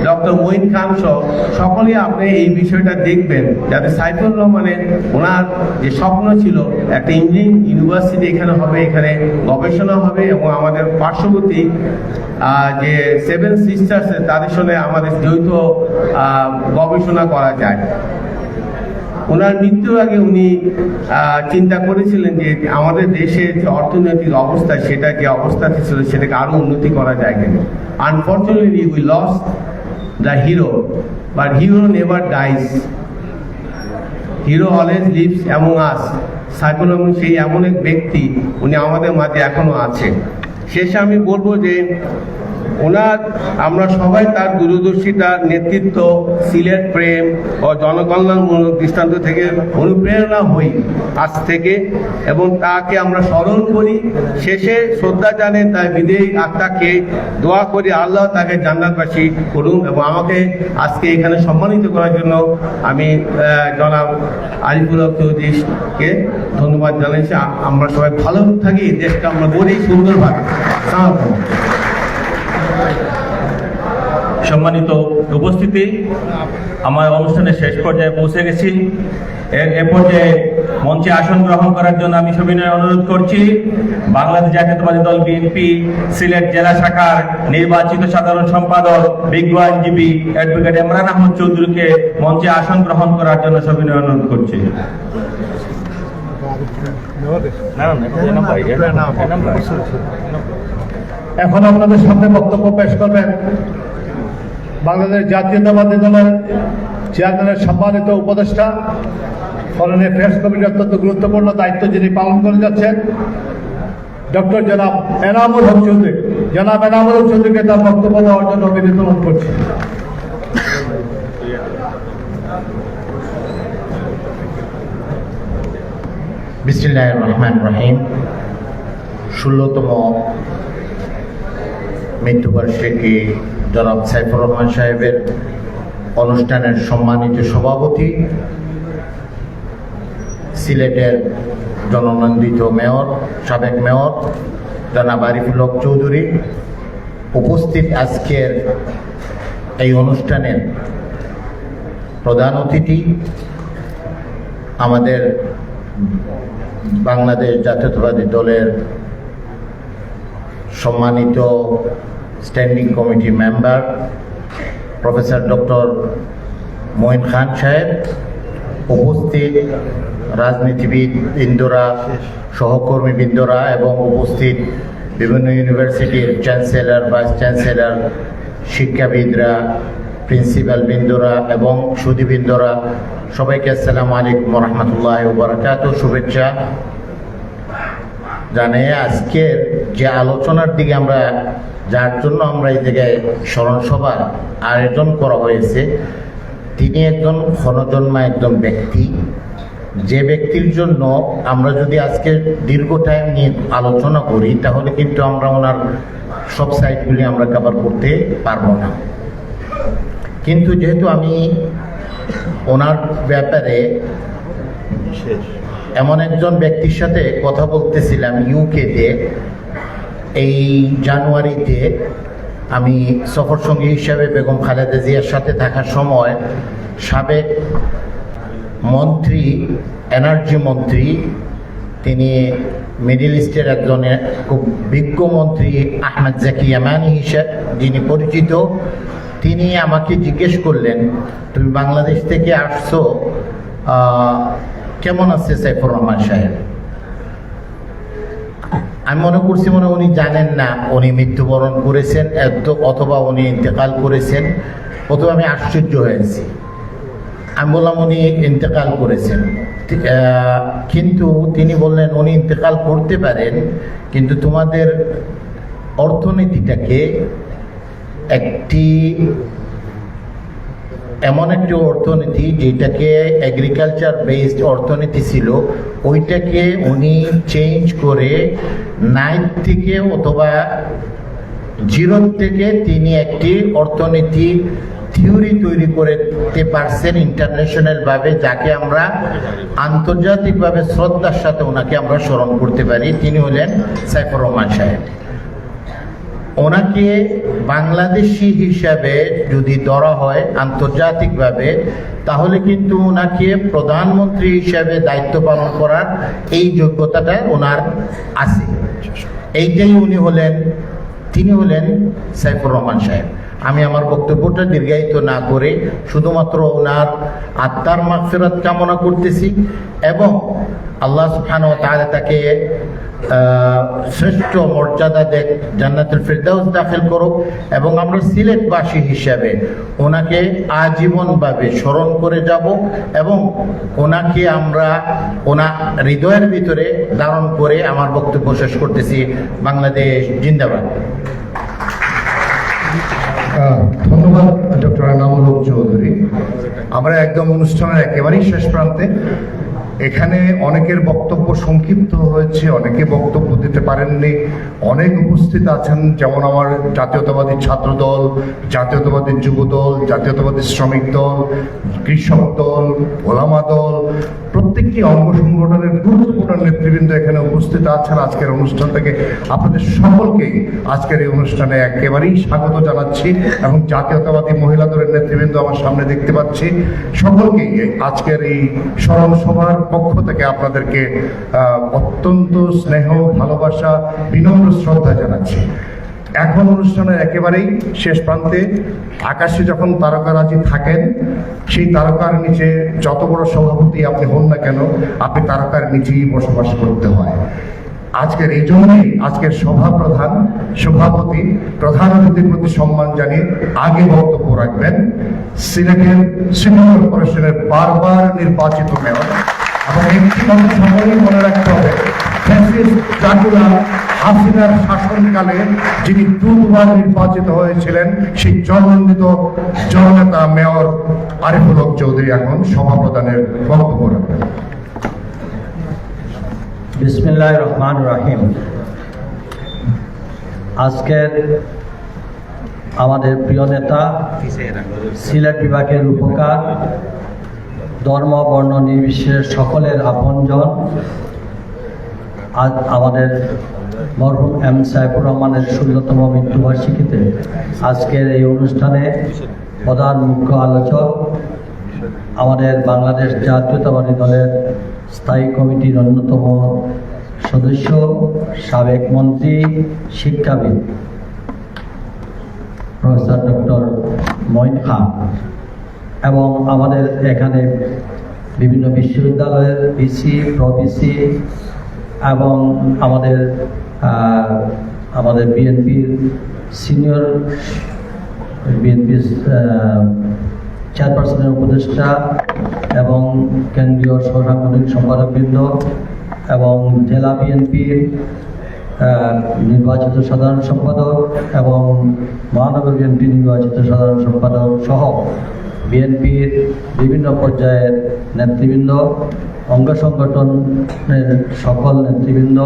ডক্টর মঈন খান সহ সকলেই আপনি এই বিষয়টা দেখবেন, যাতে সাইফুর রহমানের ওনার যে স্বপ্ন ছিল একটা ইঞ্জিনিয়ারিং ইউনিভার্সিটি এখানে হবে, এখানে গবেষণা হবে এবং আমাদের পার্শ্ববর্তী যে 7 সিস্টার্স তাদের সঙ্গে আমাদের যৌথ গবেষণা করা যায়। ওনার মৃত্যুর আগে উনি চিন্তা করেছিলেন যে আমাদের দেশের যে অর্থনৈতিক অবস্থা, সেটা যে অবস্থা ছিল সেটাকে আরো উন্নতি করা যায় কেন। Unfortunately we lost the hero, but hero never dies, hero always lives among us. Saiful Rahman সেই এমন এক ব্যক্তি, উনি আমাদের মাঝে এখনো আছে। শেষে আমি বলবো যে ওনার আমরা সবাই তার দূরদর্শিতা, নেতৃত্ব, সিলেট প্রেম ও জনকল্যাণমূলক দৃষ্টান্ত থেকে অনুপ্রেরণা হই আজ থেকে এবং তাকে আমরা স্মরণ করি। শেষে শ্রদ্ধা জানে তার বিদেয়ী আত্মাকে দোয়া করি আল্লাহ তাকে জান্নাতবাসী করুন। এবং আমাকে আজকে এখানে সম্মানিত করার জন্য আমি জনাব আরিফুল হক চৌধুরীকে ধন্যবাদ জানাইছি। আমরা সবাই ভালো থাকি, দেশকে আমরা বলি সুন্দরভাবে। সম্মানিত উপস্থিতি, আমার অনুষ্ঠানের শেষ পর্যায়ে পৌঁছে গেছি। এ পর্যায়ে মঞ্চে আসন গ্রহণ করার জন্য আমি সবিনয় অনুরোধ করছি বাংলাদেশ জাতীয়তাবাদী দল বিএনপি সিলেট জেলা শাখার নির্বাচিত সাধারণ সম্পাদক বিজ্ঞ আইনজীবী অ্যাডভোকেট ইমরান আহমদ চৌধুরীকে মঞ্চে আসন গ্রহণ করার জন্য সবিনয় অনুরোধ করছি। এখন আপনাদের সামনে বক্তব্য পেশ করবেন বাংলাদেশ জাতীয়তাবাদী দলের চেয়ারম্যানের সম্মানিত উপদেষ্টা, ফরেন অ্যাফেয়ার্স কমিটির অত্যন্ত গুরুত্বপূর্ণ দায়িত্ব যিনি পালন করে যাচ্ছেন, ডক্টর জনাব এনামুল হক চৌধুরী। জনাব এনামুল হক চৌধুরীকে তার বক্তব্য দেওয়ার জন্য বিনীত অনুরোধ করছি। বিসমিল্লাহির রহমানির রহিম। 16তম মৃত্যুবার্ষিকী জনাব সাইফুর রহমান সাহেবের অনুষ্ঠানের সম্মানিত সভাপতি, সিলেটের জননন্দিত মেয়র, সাবেক মেয়র জনাব আরিফুল হক চৌধুরী, উপস্থিত আজকের এই অনুষ্ঠানের প্রধান অতিথি, আমাদের বাংলাদেশ জাতীয়তাবাদী দলের সম্মানিত standing committee member professor doctor Moin Khan সাহেব, উপস্থিত রাজনীতিবিদ বৃন্দরা, সহকর্মী বৃন্দরা এবং উপস্থিত বিভিন্ন ইউনিভার্সিটির চ্যান্সেলর, ভাইস চ্যান্সেলর, শিক্ষাবিদরা, প্রিন্সিপাল বৃন্দরা এবং সুধীবৃন্দরা, সবাইকে আসসালামু আলাইকুম রহমতুল্লাহ বারাকাতুহু। শুভেচ্ছা জানিয়ে আজকের যে আলোচনার দিকে আমরা, যার জন্য আমরা এই জায়গায় স্মরণ সভার আয়োজন করা হয়েছে, তিনি একজন ক্ষণজন্মা একজন ব্যক্তি, যে ব্যক্তির জন্য আমরা যদি আজকে দীর্ঘ টাইম নিয়ে আলোচনা করি তাহলে কিন্তু আমরা ওনার সব সাইটগুলি আমরা কভার করতে পারবো না। কিন্তু যেহেতু আমি ওনার ব্যাপারে এমন একজন ব্যক্তির সাথে কথা বলতেছিলাম ইউকেতে এই জানুয়ারিতে, আমি সফর সঙ্গী হিসাবে বেগম খালেদা জিয়ার সাথে থাকার সময় সাবেক মন্ত্রী, এনার্জি মন্ত্রী, তিনি মিডল ইস্টের একজন খুব বিজ্ঞ মন্ত্রী আহমেদ জাকি ইয়ামানি হিসেবে যিনি পরিচিত, তিনি আমাকে জিজ্ঞেস করলেন, তুমি বাংলাদেশ থেকে আসছো, কেমন আছে সাইফুর রহমান সাহেব? আমি মনে করছি উনি জানেন না উনি মৃত্যুবরণ করেছেন অথবা উনি ইন্তেকাল করেছেন। প্রথমে আমি আশ্চর্য হয়েছি। আমি বললাম উনি ইন্তেকাল করেছেন, কিন্তু তিনি বললেন উনি ইন্তেকাল করতে পারেন, কিন্তু তোমাদের অর্থনীতিটাকে এমন একটি অর্থনীতি যেটাকে এগ্রিকালচার বেসড অর্থনীতি ছিল, ওইটাকে উনি চেঞ্জ করে 9 থেকে অথবা 0 থেকে তিনি একটি অর্থনীতি থিওরি তৈরি করতে পারছেন ইন্টারন্যাশনাল ভাবে, যাকে আমরা আন্তর্জাতিকভাবে শ্রদ্ধার সাথে ওনাকে আমরা স্মরণ করতে পারি। তিনি হলেন সাইফুর রহমান সাহেব। ওনাকে বাংলাদেশি হিসাবে যদি ধরা হয় আন্তর্জাতিকভাবে, তাহলে কিন্তু ওনাকে প্রধানমন্ত্রী হিসাবে দায়িত্ব পালন করার এই যোগ্যতাটা ওনার আছে। এইটাই তিনি হলেন সাইফুর রহমান সাহেব। আমি আমার বক্তব্যটা দীর্ঘায়িত না করে শুধুমাত্র ওনার আত্মার মাগফিরাত কামনা করতেছি এবং আল্লাহ সুবহানাহু ওয়া তাআলা তাকে শ্রেষ্ঠ মর্যাদা দেখ, জান্নাতুল ফিরদাউস দাখিল করুক এবং আমরা সিলেটবাসী হিসাবে ওনাকে আজীবনভাবে স্মরণ করে যাব এবং ওনাকে আমরা ওনার হৃদয়ের ভিতরে ধারণ করে আমার বক্তব্য শেষ করতেছি। বাংলাদেশ জিন্দাবাদ। ধন্যবাদ ডক্টর এনামুল হক চৌধুরী। আমরা একদম অনুষ্ঠানের একেবারেই শেষ প্রান্তে। এখানে অনেকের বক্তব্য সংক্ষিপ্ত হয়েছে, অনেকে বক্তব্য দিতে পারেননি। অনেক উপস্থিত আছেন, যেমন আমার জাতীয়তাবাদী ছাত্র দল, জাতীয়তাবাদী যুব দল, জাতীয়তাবাদী শ্রমিক দল, কৃষক দল, ওলামা দল, প্রত্যেকটি অঙ্গ সংগঠনের গুরুত্বপূর্ণ নেতৃবৃন্দ এখানে উপস্থিত আছেন। আজকের অনুষ্ঠান থেকে আপনাদের সকলকে আজকের এই অনুষ্ঠানে একেবারেই স্বাগত জানাচ্ছি এবং জাতীয়তাবাদী মহিলা দলের নেতৃবৃন্দ আমার সামনে দেখতে পাচ্ছি। সকলকেই আজকের এই স্মরণ সভার পক্ষ থেকে আপনাদেরকে অত্যন্ত স্নেহ, ভালোবাসা, বিনম্র শ্রদ্ধা জানাচ্ছি। এখন অনুষ্ঠানের একেবারেই শেষ প্রান্তে আকাশে যখন তারকারাজি থাকেন, সেই তারকার নিচে যত বড় সভাপতি আপনি হন না কেন, আপনি তারকার নিচেই বসবাস করতে হয়। আজকের এই জন্যই আজকের সভাপতি প্রধান অতিথির প্রতি সম্মান জানিয়ে আগে বক্তব্য রাখবেন সিলেটের সিটি কর্পোরেশনের বারবার নির্বাচিত মেয়র এবং একটি কথা সকলেই মনে রাখতে হবে, হাসিনার শাসনকালে যিনি 2বার নির্বাচিত হয়েছিলেন, সেই জননন্দিত জননেতা মেয়র আরিফুল হক চৌধুরী এখন সভা প্রদানের বক্তব্য রাখবেন। বিসমিল্লাহির রহমানির রহিম। আজকের আমাদের প্রিয় নেতা, সিলেট বিভাগের রূপকার, ধর্ম বর্ণ নির্বিশেষে সকলের আপনজন, আজ আমাদের মরহুম এম সাইফুর রহমানের 16তম মৃত্যুবার্ষিকীতে আজকের এই অনুষ্ঠানে প্রধান মুখ্য আলোচক আমাদের বাংলাদেশ জাতীয়তাবাদী দলের স্থায়ী কমিটির অন্যতম সদস্য, সাবেক মন্ত্রী, শিক্ষাবিদ প্রফেসর ডক্টর মঈন খান এবং আমাদের এখানে বিভিন্ন বিশ্ববিদ্যালয়ের ভিসি, প্রভিসি এবং আমাদের বিএনপির সিনিয়র চেয়ারপারসনের উপদেষ্টা এবং কেন্দ্রীয় সাংগঠনিক সম্পাদকবৃন্দ এবং জেলা বিএনপির নির্বাচিত সাধারণ সম্পাদক এবং মহানগর বিএনপি নির্বাচিত সাধারণ সম্পাদক সহ বিএনপির বিভিন্ন পর্যায়ের নেতৃবৃন্দ, অঙ্গ সংগঠনের সকল নেতৃবৃন্দ,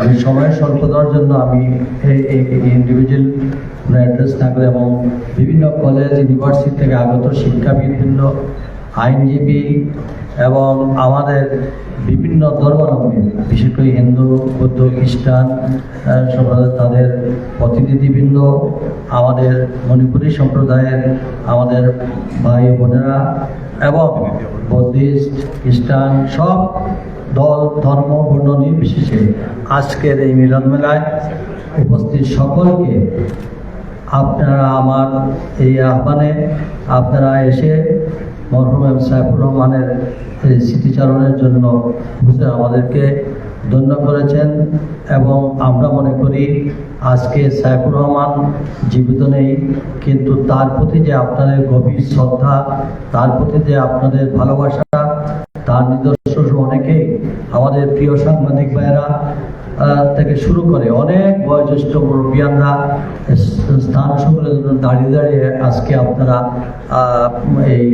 আমি সময় স্বল্প দেওয়ার জন্য আমি এই ইন্ডিভিজুয়াল অ্যাড্রেস না করে এবং বিভিন্ন কলেজ, ইউনিভার্সিটি থেকে আগত শিক্ষাবিদবৃন্দ, আইনজীবী এবং আমাদের বিভিন্ন ধর্মাবলম্বী, বিশেষ করে হিন্দু, বৌদ্ধ, খ্রিস্টান সম্প্রদায়, তাদের প্রতিনিধিবৃন্দ, আমাদের মণিপুরী সম্প্রদায়ের আমাদের ভাই বোনেরা এবং বৌদ্ধিস্ট, খ্রিস্টান, সব দল, ধর্ম, বর্ণ নির্বিশেষে আজকের এই মিলন মেলায় উপস্থিত সকলকে আপনারা আমার এই আহ্বানে আপনারা এসে মরহুম সাইফুর রহমানের এই স্মৃতিচারণের জন্য আমাদেরকে ধন্য করেছেন। এবং আমরা মনে করি আজকে সাইফুর রহমান জীবিত নেই, কিন্তু তার প্রতি যে আপনাদের গভীর শ্রদ্ধা, তার প্রতি যে আপনাদের ভালোবাসা, তার নিদর্শন অনেকেই আমাদের প্রিয় সাংবাদিক ভাইয়েরা থেকে শুরু করে অনেক বয়োজ্যেষ্ঠ মুরব্বিয়ানরা স্থান সংগ্রহের জন্য দাঁড়িয়ে দাঁড়িয়ে আজকে আপনারা এই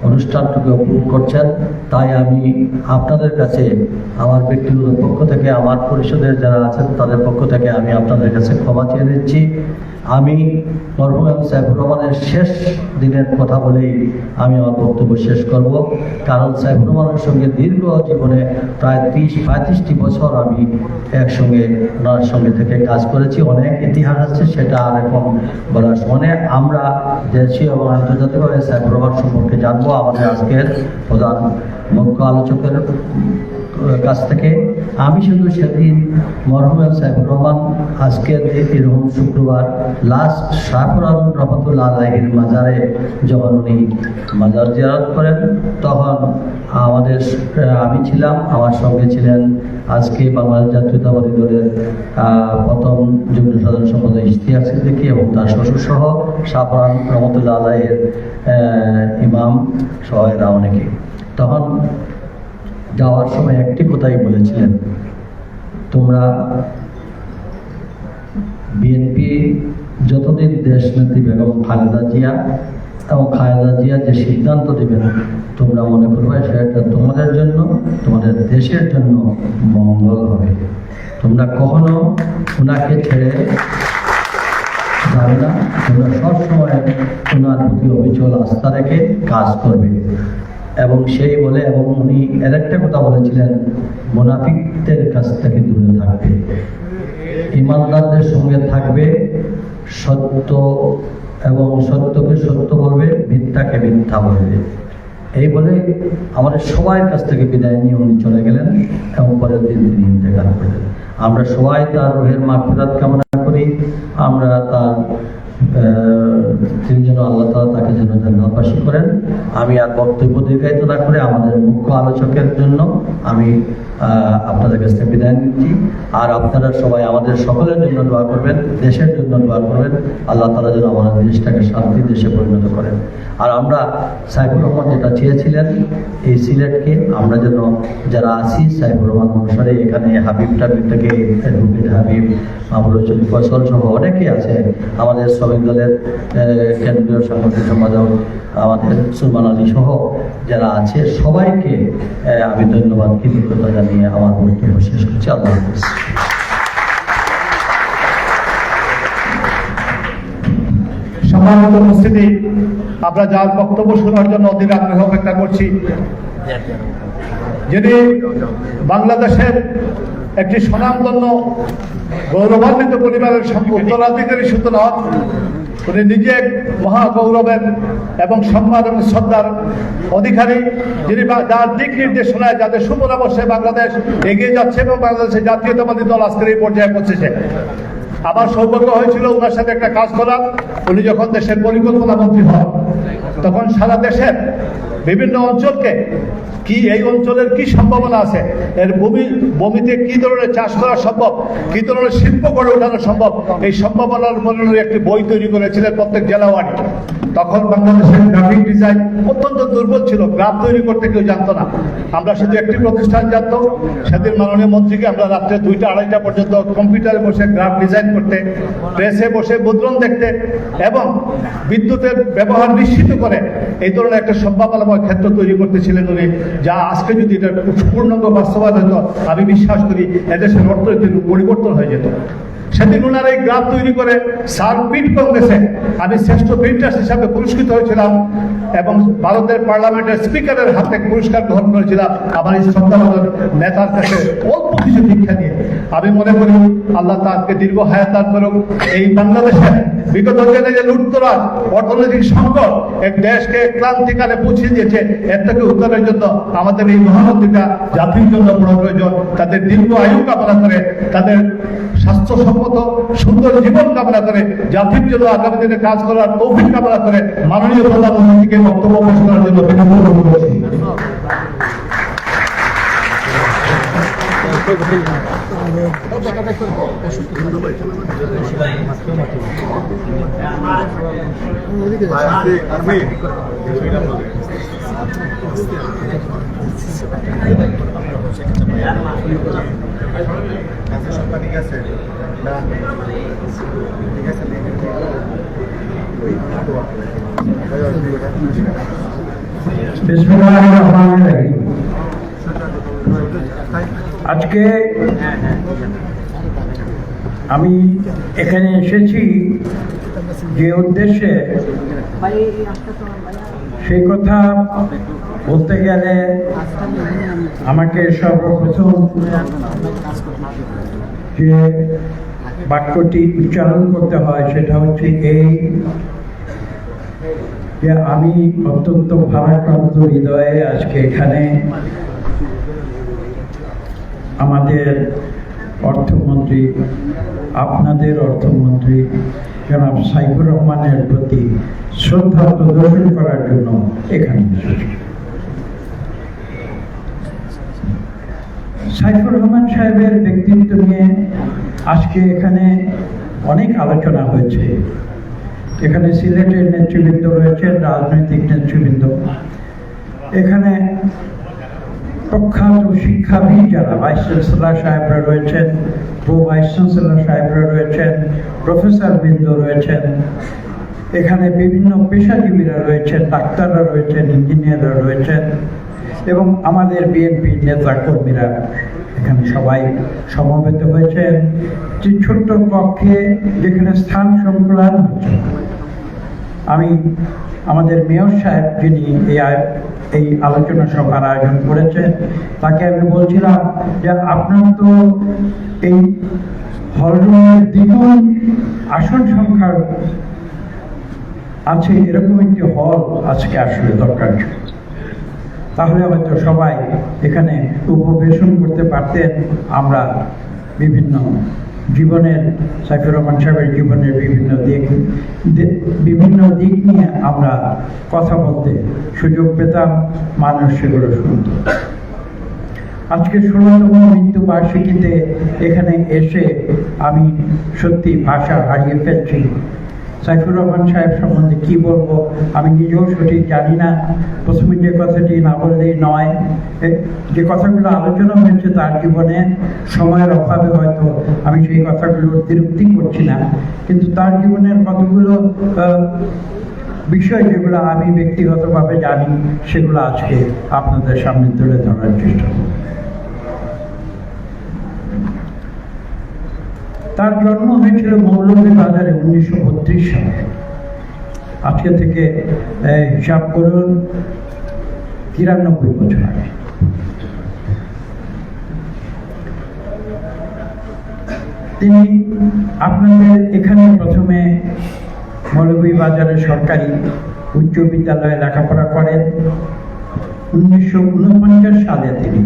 অনুষ্ঠানটুকু উপভোগ করছেন। তাই আমি আপনাদের কাছে আমার ব্যক্তিগত পক্ষ থেকে, আমার পরিষদের যারা আছেন তাদের পক্ষ থেকে আমি আপনাদের কাছে ক্ষমা চেয়ে নিচ্ছি। আমি মরহুম সাইফুর রহমানের শেষ দিনের কথা বলেই আমি আমার বক্তব্য শেষ করব। কারণ সাইফুর রহমানের সঙ্গে দীর্ঘ জীবনে প্রায় 30-35টি বছর আমি একসঙ্গে ওনার সঙ্গে থেকে কাজ করেছি। অনেক ইতিহাস আছে, সেটা আর এখন বলার সময়। আমরা দেশীয় এবং আন্তর্জাতিকভাবে সাইফুর রহমান সম্পর্কে জানবো আমাদের আজকের প্রধান মুখ্য আলোচকের কাছ থেকে। আমি শুধু সেদিন মরহুম সাইফুর রহমান আজকের এরকম শুক্রবার লাস্ট সাইফুর রহমান রহমতুল্লাহ আলাইহির মাজারে যখন উনি মাজার জিয়ারত করেন, তখন আমি ছিলাম, আমার সঙ্গে ছিলেন আজকে বাংলাদেশ জাতীয়তাবাদী দলের প্রথম যুগ্ম সাধারণ সম্পাদক ইশতিয়াক সিদ্দিকী এবং তার শ্বশুর সহ সাফরান রহমতুল্লাহ আলাইহির ইমাম সহ এরা অনেকে। তখন যাওয়ার সময় একটি কথাই বলেছিলেন, তোমরা বিএনপি যতদিন দেশনেত্রী বেগম খালেদা জিয়া এবং খালেদা জিয়া যে সিদ্ধান্ত দেবেন, তোমরা মনে করবে সেটা তোমাদের জন্য, তোমাদের দেশের জন্য মঙ্গল হবে। তোমরা কখনো ওনাকে ছেড়ে যাবে না, তোমরা সবসময় ওনার প্রতি অবিচল আস্থা রেখে কাজ করবে। এবং সেই বলে, এবং উনি এর একটা কথা বলেছিলেন, মুনাফিকদের কাছ থেকে দূরে থাকবে, ইমানদারদের সঙ্গে থাকবে, সত্য এবং সত্যকে সত্য বলবে, মিথ্যাকে মিথ্যা বলবে। এই বলে আমাদের সবার কাছ থেকে বিদায় নিয়ে উনি চলে গেলেন এবং পরের দিন তিনি ইন্তেকাল করলেন। আমরা সবাই তার রুহের মাগফিরাত কামনা করি। আমরা তার তিনি যেন আল্লাহ তাআলা তাকে যেন জান্নাতবাসী করেন। আমি আর বক্তব্য দীর্ঘায়িত না করে আমাদের মুখ্য আলোচকের জন্য আমি আপনাদের কাছ থেকে বিদায় নিচ্ছি। আর আপনারা সবাই আমাদের সকলের জন্য দোয়া করবেন, দেশের জন্য দোয়া করবেন, আল্লাহ তাআলা যেন আমাদের দেশটাকে শান্তি দেশে পরিণত করেন। আর আমরা সাইফুর রহমান যেটা চেয়েছিলেন, এই সিলেটকে আমরা যেন যারা আছি সাইফুর রহমান অনুসারে, এখানে হাবিব টাবিব থেকে অ্যাডভোকেট হাবিব, মাহমুদ রশিদ ফয়সল সহ অনেকেই আছে, আমাদের শ্রমিক দলের কেন্দ্রীয় সাংগঠনিক সম্পাদক আমাদের সুলমান আলী সহ যারা আছে, সবাইকে আমি ধন্যবাদ, কৃতজ্ঞতা জানিয়ে আমার বক্তব্য শেষ করছি। আল্লাহ হাফেজ। সম্মানিত উপস্থিতি, আমরা যার বক্তব্য শোনার জন্য অধীর আগ্রহে অপেক্ষা করছি, যিনি বাংলাদেশের একটি স্বনামধন্য গৌরবান্বিত পরিবারের উত্তরাধিকারী সূত্র নন, উনি নিজে মহা গৌরবের এবং সম্মান এবং শ্রদ্ধার অধিকারী, যিনি যার দিক নির্দেশনায় যাদের সুপরামর্শে বাংলাদেশ এগিয়ে যাচ্ছে এবং বাংলাদেশের জাতীয়তাবাদী দল আজকের এই পর্যায়ে পৌঁছেছে। আমার সৌভাগ্য হয়েছিল ওনার সাথে একটা কাজ করার। উনি যখন দেশের পরিকল্পনা মন্ত্রী হন, তখন সারা দেশের বিভিন্ন অঞ্চলকে কি এই অঞ্চলের কি সম্ভাবনা আছে, এর ভূমিতে কি ধরনের চাষ করা সম্ভব, কি ধরনের শিল্প গড়ে ওঠানো সম্ভব, এই সম্ভাবনার মূল্যের একটি বই তৈরি করেছিলেন প্রত্যেক জেলা ওয়ার্ডে। তখন বাংলাদেশের গ্রাফিক ডিজাইন অত্যন্ত দুর্বল ছিল, গ্রাফ তৈরি করতে কেউ জানতো না। আমরা শুধু একটি প্রতিষ্ঠান জানতো। সেদিন মাননীয় মন্ত্রীকে আমরা রাত্রে 2টা-2:30টা পর্যন্ত কম্পিউটারে বসে গ্রাফ ডিজাইন করতে, প্রেসে বসে মুদ্রণ দেখতে এবং বিদ্যুতের ব্যবহার নিশ্চিত করে এই ধরনের একটা সম্ভাবনাময় ক্ষেত্র তৈরি করতেছিলেন উনি, যা আজকে যদি এটা পূর্ণাঙ্গ বাস্তবায়ন হতো, আমি বিশ্বাস করি এদেশের অর্থনীতির পরিবর্তন হয়ে যেত। সেদিন ওনারা এই গ্রাফ তৈরি করে সার্কিট কংগ্রেসে আমি শ্রেষ্ঠ প্রিন্টার্স হিসাবে পুরস্কৃত হয়েছিলাম এবং ভারতের পার্লামেন্টের স্পিকারের হাতে পুরস্কার গ্রহণ করেছিলাম আমার এই শ্রদ্ধাভাজন নেতার কাছে অল্প কিছু দীক্ষা নিয়ে। আমি মনে করি আল্লাহ তাকে দীর্ঘ হায়াত দান করুক। এই বাংলাদেশে বিগত দিনে যে লুটতরাজ, অর্থনৈতিক সংকট এক দেশকে ক্রান্তিকালে পৌঁছে দিয়েছে, এর থেকে উদ্ধারের জন্য আমাদের এই মহানদীটা জাতির জন্য বড় প্রয়োজন। তাদের দীর্ঘ আয়ু কামনা করে, তাদের স্বাস্থ্যসম্মত সুন্দর জীবন কামনা করে, জাতির জন্য আগামী দিনে কাজ করার তৌফিক কামনা করে মাননীয় প্রধানমন্ত্রীকে বক্তব্য পেশ করার জন্য বিনম্র অনুরোধ করছি। আজকে আমি এখানে এসেছি যে উদ্দেশ্যে, সেই কথা বলতে গেলে আমাকে সর্বপ্রথম যে বাক্যটি উচ্চারণ করতে হয় সেটা হচ্ছে এই যে আমি অত্যন্ত ভারাক্রান্ত হৃদয়ে আজকে এখানে আমাদের অর্থমন্ত্রী, আপনাদের অর্থমন্ত্রী জনাব সাইফুর রহমানের প্রতি শ্রদ্ধা প্রদর্শন করার জন্য এখানে এসেছি। সাইফুর রহমান সাহেবের ব্যক্তিত্ব নিয়ে আজকে এখানে অনেক আলোচনা হয়েছে। এখানে সিলেটের নেতৃবৃন্দ রয়েছেন, রাজনৈতিক নেতৃবৃন্দ, এখানে প্রখ্যাত শিক্ষাবিদ যারা ভাইস চ্যান্সেলর সাহেবরা রয়েছেন, প্রো ভাইস চ্যান্সেলর সাহেবরা রয়েছেন, প্রফেসর বৃন্দ রয়েছেন, এখানে বিভিন্ন পেশাজীবীরা রয়েছেন, ডাক্তাররা রয়েছেন, ইঞ্জিনিয়াররা রয়েছেন এবং আমাদের বিএনপির নেতা কর্মীরা এখানে সবাই সমবেত হয়েছেন। যে ছোট্ট কক্ষে যেখানে স্থান সংকুলান হচ্ছে, আমি আমাদের মেয়র সাহেব যিনি এই আলোচনা সভার আয়োজন করেছেন তাকে আমি বলছিলাম যে আপনার তো এই হলরুমের দ্বিগুণ আসন সংখ্যার আছে, এরকম একটি হল আজকে আসলে দরকার, তাহলে হয়তো সবাই এখানে উপবেশন করতে পারতেন। আমরা বিভিন্ন জীবনের, সাইফুর রহমান সাহেবের জীবনের বিভিন্ন দিক নিয়ে আমরা কথা বলতে সুযোগ পেতাম, মানুষ সেগুলো শুনত। আজকে 16তম মৃত্যুবার্ষিকীতে এখানে এসে আমি সত্যি ভাষা হারিয়ে ফেলছি। সাইফুর রহমান সাহেব সম্বন্ধে কি বলবো আমি নিজেও সঠিক জানি না। প্রথমে যে কথাটি না বললেই নয়, যে কথাগুলো আলোচনা হয়েছে তার জীবনে, সময়ের অভাবে হয়তো আমি সেই কথাগুলো অতিরিক্তি করছি না, কিন্তু তার জীবনের কতগুলো বিষয় যেগুলো আমি ব্যক্তিগতভাবে জানি সেগুলো আজকে আপনাদের সামনে তুলে ধরার চেষ্টা করব। তার জন্ম হয়েছিল মৌলভীবাজারে 1932 সালে। আজকে থেকে হিসাব করুন 93 বছর আগে। তিনি আপনাদের এখানে প্রথমে মৌলভীবাজারের সরকারি উচ্চ বিদ্যালয়ে লেখাপড়া করেন। 1949 সালে তিনি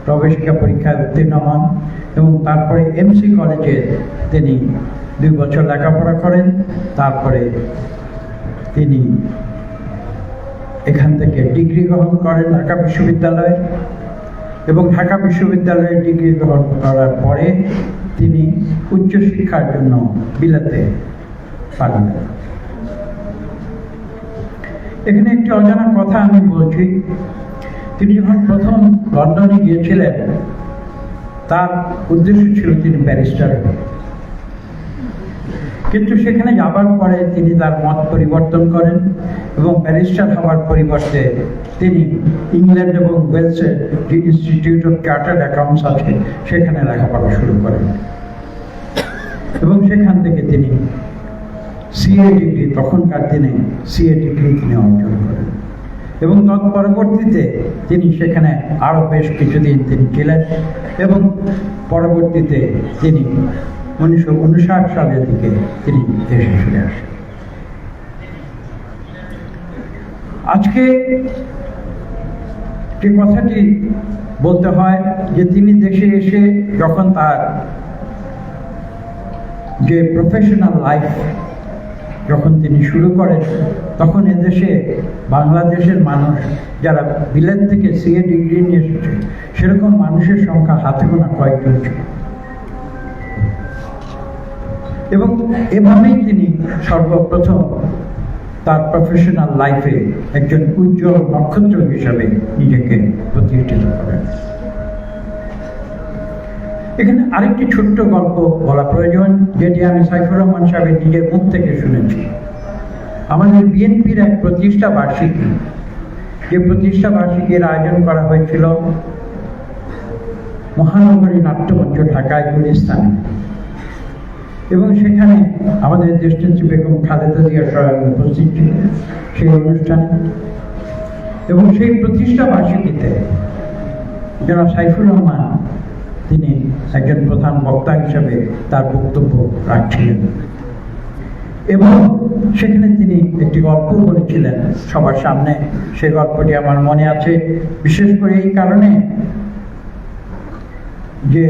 প্রবেশিকা পরীক্ষায় উত্তীর্ণ হন এবং তারপরে এমসি কলেজে তিনি 2 বছর লেখাপড়া করেন। তারপরে তিনি এখান থেকে ডিগ্রি গ্রহণ করেন ঢাকা বিশ্ববিদ্যালয়ে এবং ঢাকা বিশ্ববিদ্যালয়ে ডিগ্রি গ্রহণ করার পরে তিনি উচ্চশিক্ষার জন্য বিলাতে পারেন। এখানে একটি অজানা কথা আমি বলছি, তিনি যখন প্রথম লন্ডনে গিয়েছিলেন তার উদ্দেশ্য ছিল তিনি ব্যারিস্টার হবেন, কিন্তু সেখানে যাবার পরে তিনি তার মত পরিবর্তন করেন এবং ব্যারিস্টার হওয়ার পরিবর্তে তিনি ইংল্যান্ড এবং ওয়েলসের যে ইনস্টিটিউট অফ চার্টার্ড অ্যাকাউন্টস আছে সেখানে লেখাপড়া শুরু করেন এবং সেখান থেকে তিনি সিএ ডিগ্রি, তখনকার দিনে সিএ ডিগ্রি তিনি অর্জন করেন এবং পরবর্তীতে তিনি সেখানে আরও বেশ কিছুদিন তিনি ছিলেন এবং পরবর্তীতে তিনি 1959 সালের দিকে তিনি দেশে ফিরে আসেন। আজকে যে কথাটি বলতে হয় যে তিনি দেশে এসে যখন তার যে প্রফেশনাল লাইফ যখন তিনি শুরু করেন, তখন এদেশে বাংলাদেশের মানুষ যারা বিলেত থেকে সিএ ডিগ্রি নিয়ে এসেছে সেরকম মানুষের সংখ্যা হাতে গোনা কয়েকজন ছিল এবং এভাবেই তিনি সর্বপ্রথম তার প্রফেশনাল লাইফে একজন উজ্জ্বল নক্ষত্র হিসাবে নিজেকে প্রতিষ্ঠিত করেন। এখানে আরেকটি ছোট্ট গল্প বলা প্রয়োজন, যেটি আমি সাইফুর রহমান সাহেবের নিজের মুখ থেকে শুনেছি। আমাদের বিএনপির এক প্রতিষ্ঠা বার্ষিকী, যে প্রতিষ্ঠা বার্ষিকীর আয়োজন করা হয়েছিল মহানগরী নাট্যমঞ্চ ঢাকায় গুলিস্তানে, এবং সেখানে আমাদের দেশনেত্রী বেগম খালেদা জিয়া স্বয়ং উপস্থিত ছিলেন সেই অনুষ্ঠানে। এবং সেই প্রতিষ্ঠা বার্ষিকীতে জনাব সাইফুর রহমান তিনি একজন প্রধান বক্তা হিসেবে তার বক্তব্য রাখছিলেন এবং সেখানে তিনি একটি গল্প বলেছিলেন সবার সামনে। সেই গল্পটি আমার মনে আছে বিশেষ করে এই কারণে যে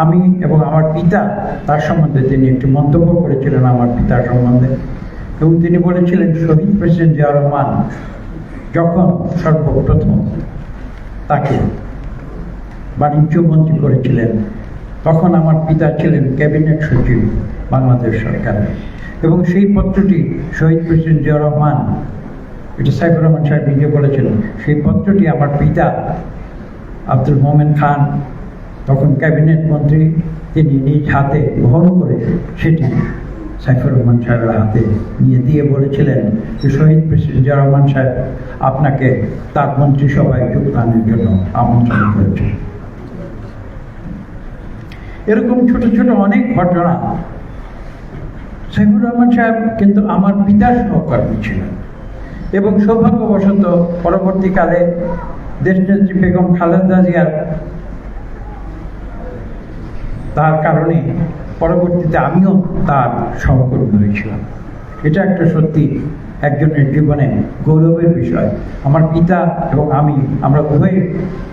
আমি এবং আমার পিতা, তার সম্বন্ধে তিনি একটি মন্তব্য করেছিলেন আমার পিতার সম্বন্ধে, এবং তিনি বলেছিলেন শহীদ প্রেসিডেন্ট জিয়া রহমান যখন সর্বপ্রথম তাকে বাণিজ্য মন্ত্রী করেছিলেন, তখন আমার পিতা ছিলেন ক্যাবিনেট সচিব বাংলাদেশ সরকারের, এবং সেই পত্রটি শহীদ প্রেসিডেন্ট জিয়া রহমান, এটা সাইফুর রহমান সাহেব নিজে বলেছিলেন, সেই পত্রটি আমার পিতা আব্দুল মোমেন খান, তখন ক্যাবিনেট মন্ত্রী, তিনি নিজ হাতে বহন করে সেটি সাইফুর রহমান সাহেবের হাতে নিয়ে দিয়ে বলেছিলেন যে শহীদ প্রেসিডেন্ট জিয়া রহমান সাহেব আপনাকে তার মন্ত্রিসভায় যোগদানের জন্য আমন্ত্রণ করেছেন। এরকম ছোট ছোট অনেক ঘটনা। সাইফুর রহমান সাহেব কিন্তু আমার পিতার সহকর্মী ছিলেন এবং সৌভাগ্যবশত পরবর্তীকালে দেশনেত্রী বেগম খালেদা জিয়ার তার কারণে পরবর্তীতে আমিও তার সহকর্মী হয়েছিলাম। এটা একটা সত্যি একজনের জীবনে গৌরবের বিষয়। আমার পিতা এবং আমরা উভয়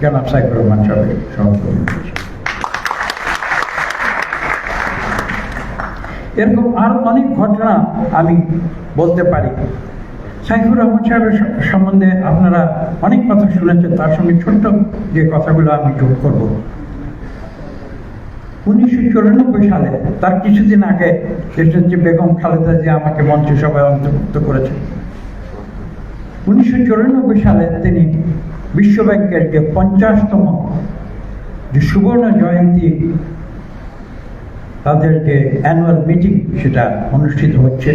জনাব সাইফুর রহমান সাহেবের সহকর্মী হয়েছি। এরকম আরো অনেক ঘটনা আমি বলতে পারি। সাইফুর রহমান সাহেবের সম্বন্ধে আপনারা অনেক কথা শুনেছেন, তার সঙ্গে ছোট্ট যে কথাগুলো আমি যোগ করব। 1994 সালে, তার কিছুদিন আগে দেশনেত্রী বেগম খালেদা জিয়া আমাকে মন্ত্রিসভায় অন্তর্ভুক্ত করেছেন। 1994 সালে তিনি বিশ্বব্যাংকের যে 50তম যে সুবর্ণ জয়ন্তী, তাদের যে অ্যানুয়াল মিটিং সেটা অনুষ্ঠিত হচ্ছে,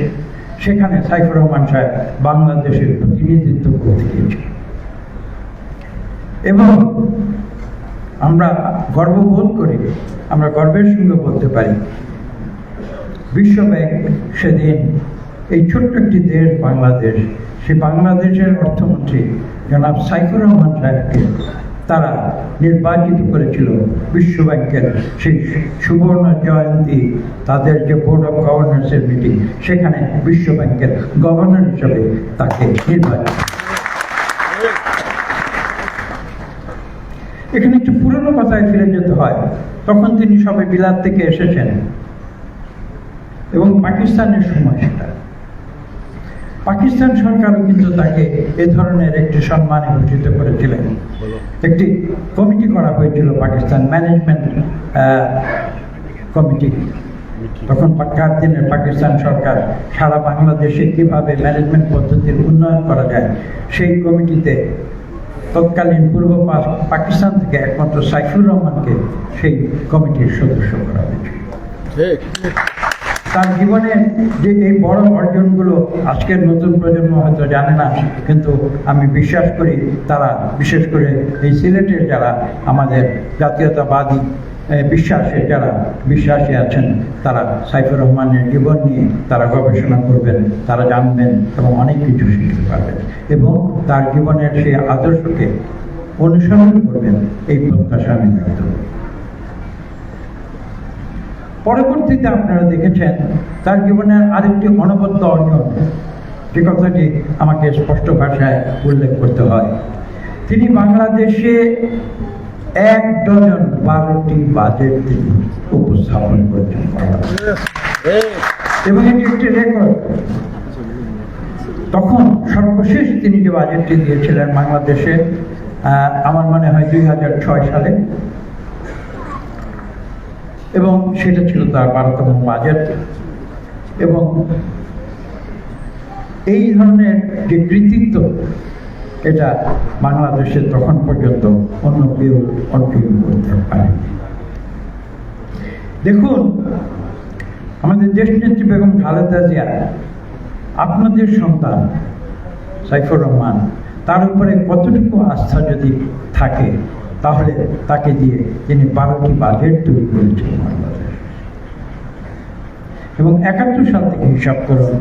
সেখানে সাইফুর রহমান সাহেব বাংলাদেশের প্রতিনিধিত্ব করতে গিয়েছেন এবং আমরা গর্ববোধ করি, আমরা গর্বের সঙ্গে বলতে পারি বিশ্বব্যাংক সেদিন এই ছোট্ট একটি দেশ বাংলাদেশ, সে বাংলাদেশের অর্থমন্ত্রী জনাব সাইফুর রহমান সাহেবকে তারা নির্বাচিত করেছিল বিশ্বব্যাংকের সেই সুবর্ণ জয়ন্তী, তাদের যে বোর্ড অফ গভর্নর্সের মিটিং, সেখানে বিশ্বব্যাংকের গভর্নর হিসেবে তাকে নির্বাচিত। এখানে একটু পুরনো কথায় ফিরে যেতে হয়। তখন তিনি সবে বিলাত থেকে এসেছেন এবং পাকিস্তানের সময় সেটা। পাকিস্তান সরকারও কিন্তু তাকে এ ধরনের একটি সম্মানে ভূষিত করেছিলেন। একটি কমিটি করা হয়েছিল, পাকিস্তান ম্যানেজমেন্ট কমিটি। তখন দিনের পাকিস্তান সরকার সারা বাংলাদেশে কিভাবে ম্যানেজমেন্ট পদ্ধতির উন্নয়ন করা যায়, সেই কমিটিতে তৎকালীন পূর্ব পাকিস্তান থেকে একমাত্র সাইফুর রহমানকে সেই কমিটির সদস্য করা হয়েছিল। তার জীবনে যে এই বড় অর্জনগুলো আজকের নতুন প্রজন্ম হয়তো জানে না, কিন্তু আমি বিশ্বাস করি তারা, বিশেষ করে এই সিলেটের যারা আমাদের জাতীয়তাবাদী যারা বিশ্বাসী আছেন তারা সাইফুর রহমানের জীবন নিয়ে তারা গবেষণা করবেন, তারা জানবেন এবং অনেক কিছু শিখতে পারবেন এবং তার জীবনের সেই আদর্শকে অনুসরণ করবেন, এই প্রত্যাশা আমি ব্যক্ত করি। পরবর্তীতে আপনারা দেখেছেন তার জীবনের আরেকটি অনবদ্য অর্জন, যে কথাটি আমাকে স্পষ্ট ভাষায় উল্লেখ করতে হয়। তিনি বাংলাদেশে 12টি বাজেট তিনি উপস্থাপন করেছেন এবং এটি একটি রেকর্ড। তখন সর্বশেষ তিনি যে বাজেটটি দিয়েছিলেন বাংলাদেশে, আমার মনে হয় 2006 সালে, এবং সেটা ছিল তার 12তম বাজেট। এবং এই ধরনের যে কৃতিত্ব, এটা বাংলাদেশে তখন পর্যন্ত অন্য কেউ অর্জন করতে পারে। দেখুন, আমাদের দেশনেত্রী বেগম খালেদা জিয়া আপনাদের সন্তান সাইফুর রহমান, তার উপরে কতটুকু আস্থা যদি থাকে, তাহলে তাকে দিয়ে তিনি 12টি বাজেট তৈরি করেছেন বাংলাদেশ। এবং 71 সাল থেকে হিসাব করুন,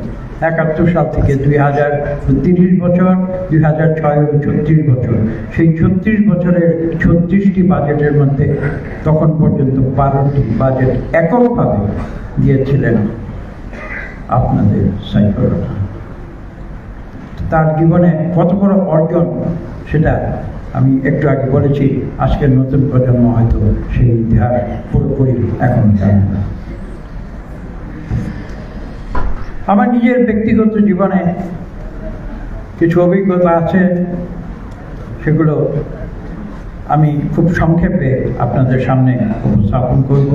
71 সাল থেকে 2030 বছর, 2006 36 বছর, সেই 36 বছরের 36টি বাজেটের মধ্যে তখন পর্যন্ত 12টি বাজেট এককভাবে দিয়েছিলেন আপনাদের সাইফুর রহমান। তার জীবনে কত বড় অর্জন সেটা আমি একটু আগে বলেছি। আজকের নতুন প্রজন্ম হয়তো সেই ইতিহাস পুরোপুরি এখন জানে না। আমার নিজের ব্যক্তিগত জীবনে কিছু অভিজ্ঞতা আছে, সেগুলো আমি খুব সংক্ষেপে আপনাদের সামনে উপস্থাপন করব।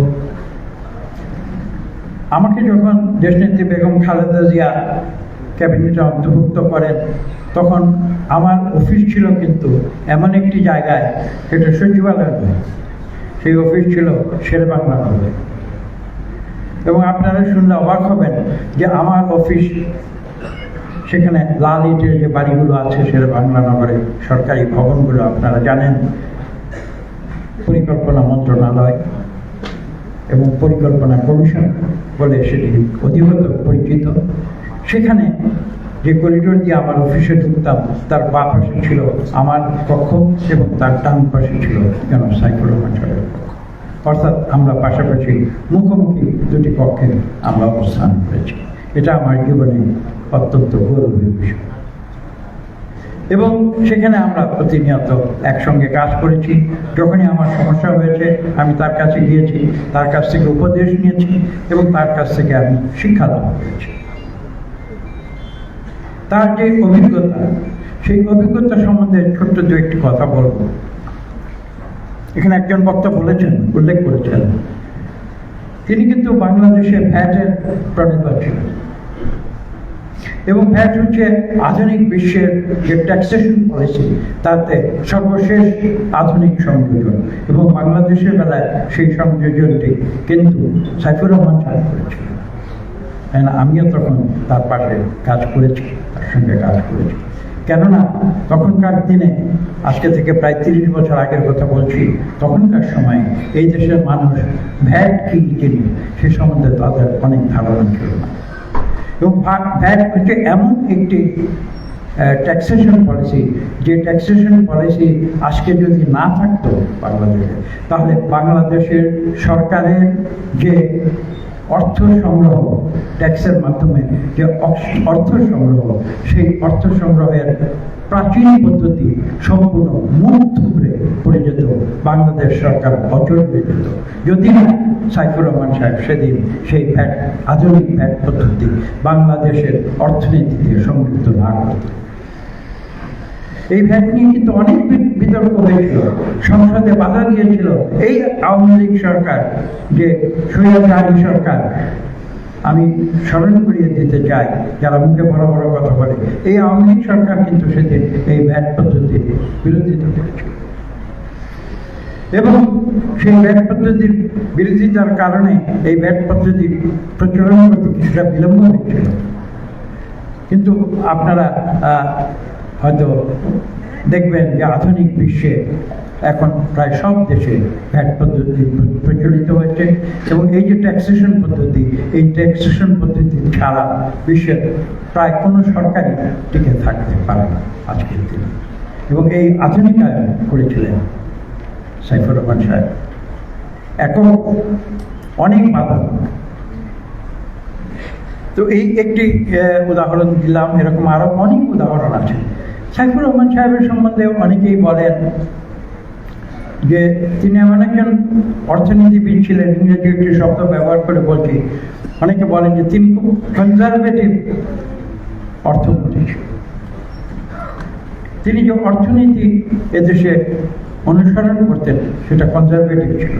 আমাকে যখন দেশনেত্রী বেগম খালেদা জিয়া ক্যাবিনেটে অন্তর্ভুক্ত করেন, তখন আমার অফিস ছিল কিন্তু এমন একটি জায়গায়, সেটা সচিবালয় নয়, সেই অফিস ছিল শেরেবাংলা নগরে। এবং আপনারা শুনলে অবাক হবেন যে আমার অফিস, সেখানে লাল ইটের যে বাড়িগুলো আছে শেরেবাংলা নগরে, সরকারি ভবনগুলো আপনারা জানেন, পরিকল্পনা মন্ত্রণালয় এবং পরিকল্পনা কমিশন বলে সেটি অধিকতর পরিচিত। সেখানে যে করিডোর দিয়ে আমার অফিসে ঢুকতাম, তার বাঁ পাশে ছিল আমার কক্ষ এবং তার ডান পাশে ছিল জনাব সাইফুর রহমান সাহেবের কক্ষ। অর্থাৎ আমরা পাশাপাশি মুখোমুখি দুটি কক্ষে আমরা অবস্থান করেছি। এটা আমার জীবনে অত্যন্ত গৌরবের বিষয়। এবং সেখানে আমরা প্রতিনিয়ত একসঙ্গে কাজ করেছি। যখনই আমার সমস্যা হয়েছে, আমি তার কাছে গিয়েছি, তার কাছ থেকে উপদেশ নিয়েছি এবং তার কাছ থেকে আমি শিক্ষা লাভ করেছি। তার যে অভিজ্ঞতা, সেই অভিজ্ঞতা সম্বন্ধে ছোট্ট দু একটি কথা বলব। এখানে একজন বক্তা বলেছেন, উল্লেখ করেছেন, তিনি কিন্তু বাংলাদেশে ভ্যাটের প্রণেতা ছিলেন। এবং ভ্যাট হচ্ছে আধুনিক বিশ্বের যে ট্যাক্সেশন পলিসি, তাতে সর্বশেষ আধুনিক সংযোজন, এবং বাংলাদেশের বেলায় সেই সংযোজনটি কিন্তু সাইফুর রহমান সাহেব করেছিলেন। আমিও তখন তার পাশে কাজ করেছি, তার সঙ্গে কাজ করেছি। কেননা তখনকার দিনে, আজকে থেকে প্রায় 30 বছর আগের কথা বলছি, তখনকার সময়ে এই দেশের মানুষ ভ্যাট কি জিনিস সে সম্বন্ধে তাদের অনেক ধারণা ছিল না। এবং ভ্যাট হচ্ছে এমন একটি ট্যাক্সেশন পলিসি, যে ট্যাক্সেশন পলিসি আজকে যদি না থাকতো বাংলাদেশে, তাহলে বাংলাদেশের সরকারের যে অর্থ সংগ্রহ, ট্যাক্সের মাধ্যমে যে অর্থ সংগ্রহ, সেই অর্থ সংগ্রহের প্রাচীন পদ্ধতি সম্পূর্ণ মুখ থুবড়ে পড়ে যেত, বাংলাদেশ সরকার অচল হয়ে যেত, যদি না সাইফুর রহমান সাহেব সেদিন সেই ভ্যাট, আধুনিক ভ্যাট পদ্ধতি বাংলাদেশের অর্থনীতিতে সংযুক্ত না করত। এই ভ্যাট নিয়ে কিন্তু অনেক বিতর্ক হয়েছিল, সংসদে বাধা দিয়েছিল এই আওয়ামী লীগ সরকার, যে স্বৈরাচারী সরকার। আমি স্মরণ করিয়ে দিতে চাই, যারা মুখে বড় বড় কথা বলে, এই আওয়ামী লীগ সরকার কিন্তু সেদিন এই ভ্যাট পদ্ধতির বিরোধিতা করেছিল। এবং সেই ভ্যাট পদ্ধতির বিরোধিতার কারণে এই ভ্যাট পদ্ধতির প্রচলন করতে কিছুটা বিলম্ব হয়েছিল। কিন্তু আপনারা হয়তো দেখবেন যে আধুনিক বিশ্বে এখন প্রায় সব দেশে ভ্যাট পদ্ধতি প্রচলিত হয়েছে এবং এই যে ট্যাক্সেশন পদ্ধতি, এই ট্যাক্সেশন পদ্ধতি ছাড়া বিশ্বের প্রায় কোনো সরকারই টিকে থাকতে পারে না আজকের দিনে। এবং এই আধুনিকায়ন করেছিলেন সাইফুর রহমান সাহেব। এখন অনেক বাধা, তো এই একটি উদাহরণ দিলাম, এরকম আরো অনেক উদাহরণ আছে। সাইফুর রহমান সাহেবের সম্বন্ধে অনেকেই বলেন যে তিনি এমন একজন অর্থনীতিবিদ ছিলেন, ইংরেজি একটি শব্দ ব্যবহার করে বলছি, অনেকে বলেন যে তিনি খুব কনজারভেটিভ অর্থনীতি ছিলেন। তিনি যে অর্থনীতি এদেশে অনুসরণ করতেন সেটা কনজারভেটিভ ছিল।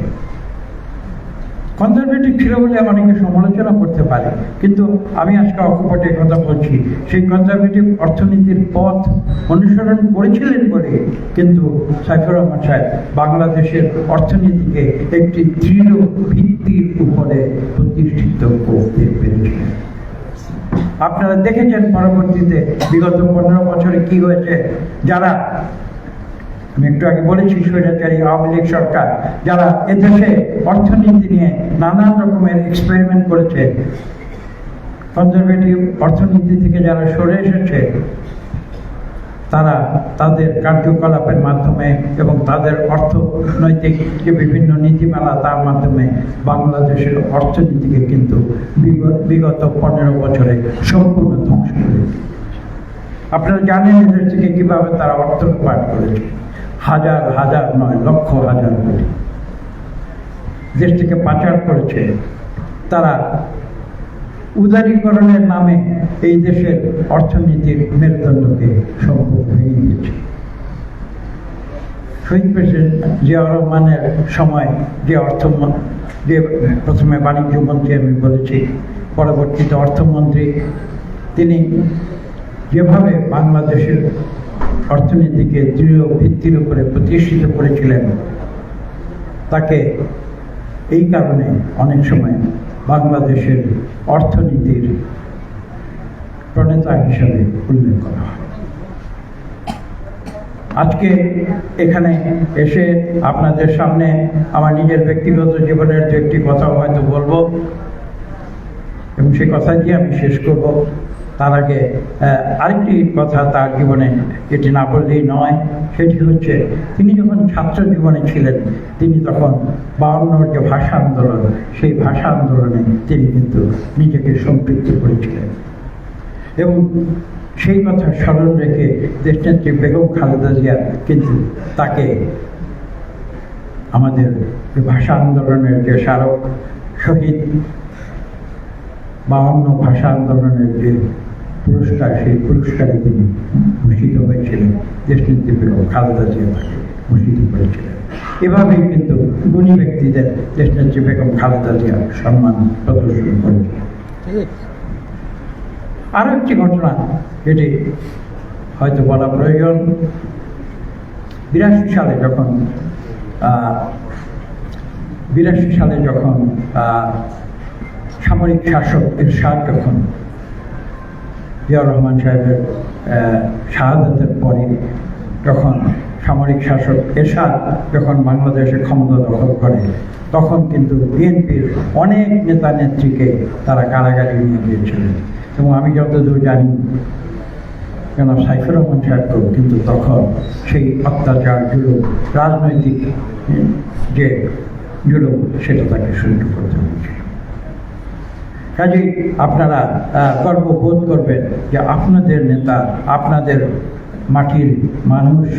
কনজারভেটিভ ছিল বলে অনেকে সমালোচনা করতে পারে, কিন্তু আমি আজকে অকপটে কথা বলছি, সেই কনজারভেটিভ অর্থনীতির পথ অনুসরণ করেছিলেন বলে কিন্তু সাইফুর রহমান সাহেব বাংলাদেশের অর্থনীতিকে একটি দৃঢ় ভিত্তির উপরে প্রতিষ্ঠিত করতে পেরেছিলেন। আপনারা দেখেছেন পরবর্তীতে বিগত 15 বছরে কি হয়েছে। যারা, আমি একটু আগে বলেছি, স্বৈরাচারী আওয়ামী লীগ সরকার যারা এদেশে অর্থনীতি নিয়ে নানান রকমের এক্সপেরিমেন্ট করেছে, কনজারভেটিভ অর্থনীতি থেকে যারা সরে এসেছে, তারা তাদের কার্যকলাপের মাধ্যমে এবং তাদের অর্থনৈতিক যে বিভিন্ন নীতিমালা তার মাধ্যমে বাংলাদেশের অর্থনীতিকে কিন্তু বিগত 15 বছরে সম্পূর্ণ ধ্বংস করে। আপনারা জানেন এদের থেকে কিভাবে তারা অর্থ লোপাট করেছে, হাজার হাজার নয়, লক্ষ হাজার কোটি দেশ থেকে পাচার করেছে। তারা উদারীকরণের নামে এই দেশের অর্থনীতির মেরুদণ্ডকে সম্পূর্ণ ভেঙে দিয়েছে। শহীদ প্রেসিডেন্ট জিয়াউর রহমানের সময় যে প্রথমে বাণিজ্য মন্ত্রী আমি বলেছি, পরবর্তীতে অর্থমন্ত্রী, তিনি যেভাবে বাংলাদেশের অর্থনীতিকে দৃঢ় ভিত্তির উপরে প্রতিষ্ঠিত করেছিলেন, তাকে এই কারণে অনেক সময় বাংলাদেশের অর্থনীতির প্রণেতা হিসেবে উল্লেখ করা হয়। আজকে এখানে এসে আপনাদের সামনে আমার নিজের ব্যক্তিগত জীবনের দু একটি কথা হয়তো বলবো এবং সেই কথা দিয়ে আমি শেষ করব। তার আগে আরেকটি কথা তার জীবনে যেটি না বললেই নয়, সেটি হচ্ছে তিনি যখন ছাত্র জীবনে ছিলেন, তিনি তখন 52 যে ভাষা আন্দোলন, সেই ভাষা আন্দোলনে তিনি কিন্তু নিজেকে সম্পৃক্ত করেছিলেন এবং সেই কথা স্মরণ রেখে দেশনেত্রী বেগম খালেদা জিয়া কিন্তু তাকে আমাদের ভাষা আন্দোলনের যে স্মারক শহীদ 52 ভাষা আন্দোলনের যে পুরস্কার, সেই পুরস্কারে তিনি ভূষিত হয়েছিলেন। দেশনেত্রী বেগম খালেদা জিয়া তাকে ভূষিত করেছিলেন। এভাবেই কিন্তু গুণী ব্যক্তিদের দেশনেত্রী বেগম খালেদা জিয়া সম্মান প্রদর্শন করেছিলেন। আরো একটি ঘটনা যেটি হয়তো বলা প্রয়োজন, 82 সালে যখন সামরিক শাসক এরশাদ যখন জিয়াউর রহমান সাহেবের শাহাদাতের পরে যখন সামরিক শাসক এরশাদ যখন বাংলাদেশের ক্ষমতা দখল করে, তখন কিন্তু বিএনপির অনেক নেতা নেত্রীকে তারা কারাগারে নিয়ে গিয়েছিলেন এবং আমি যতদূর জানি জনাব সাইফুর রহমান সাহেবকেও কিন্তু তখন সেই অত্যাচার, জুলুম, রাজনৈতিক যে জুলুম, সেটা তাকে সহ্য করতে হয়েছিল। কাজেই আপনারা গর্ববোধ করবেন যে আপনাদের নেতা, আপনাদের মাটির মানুষ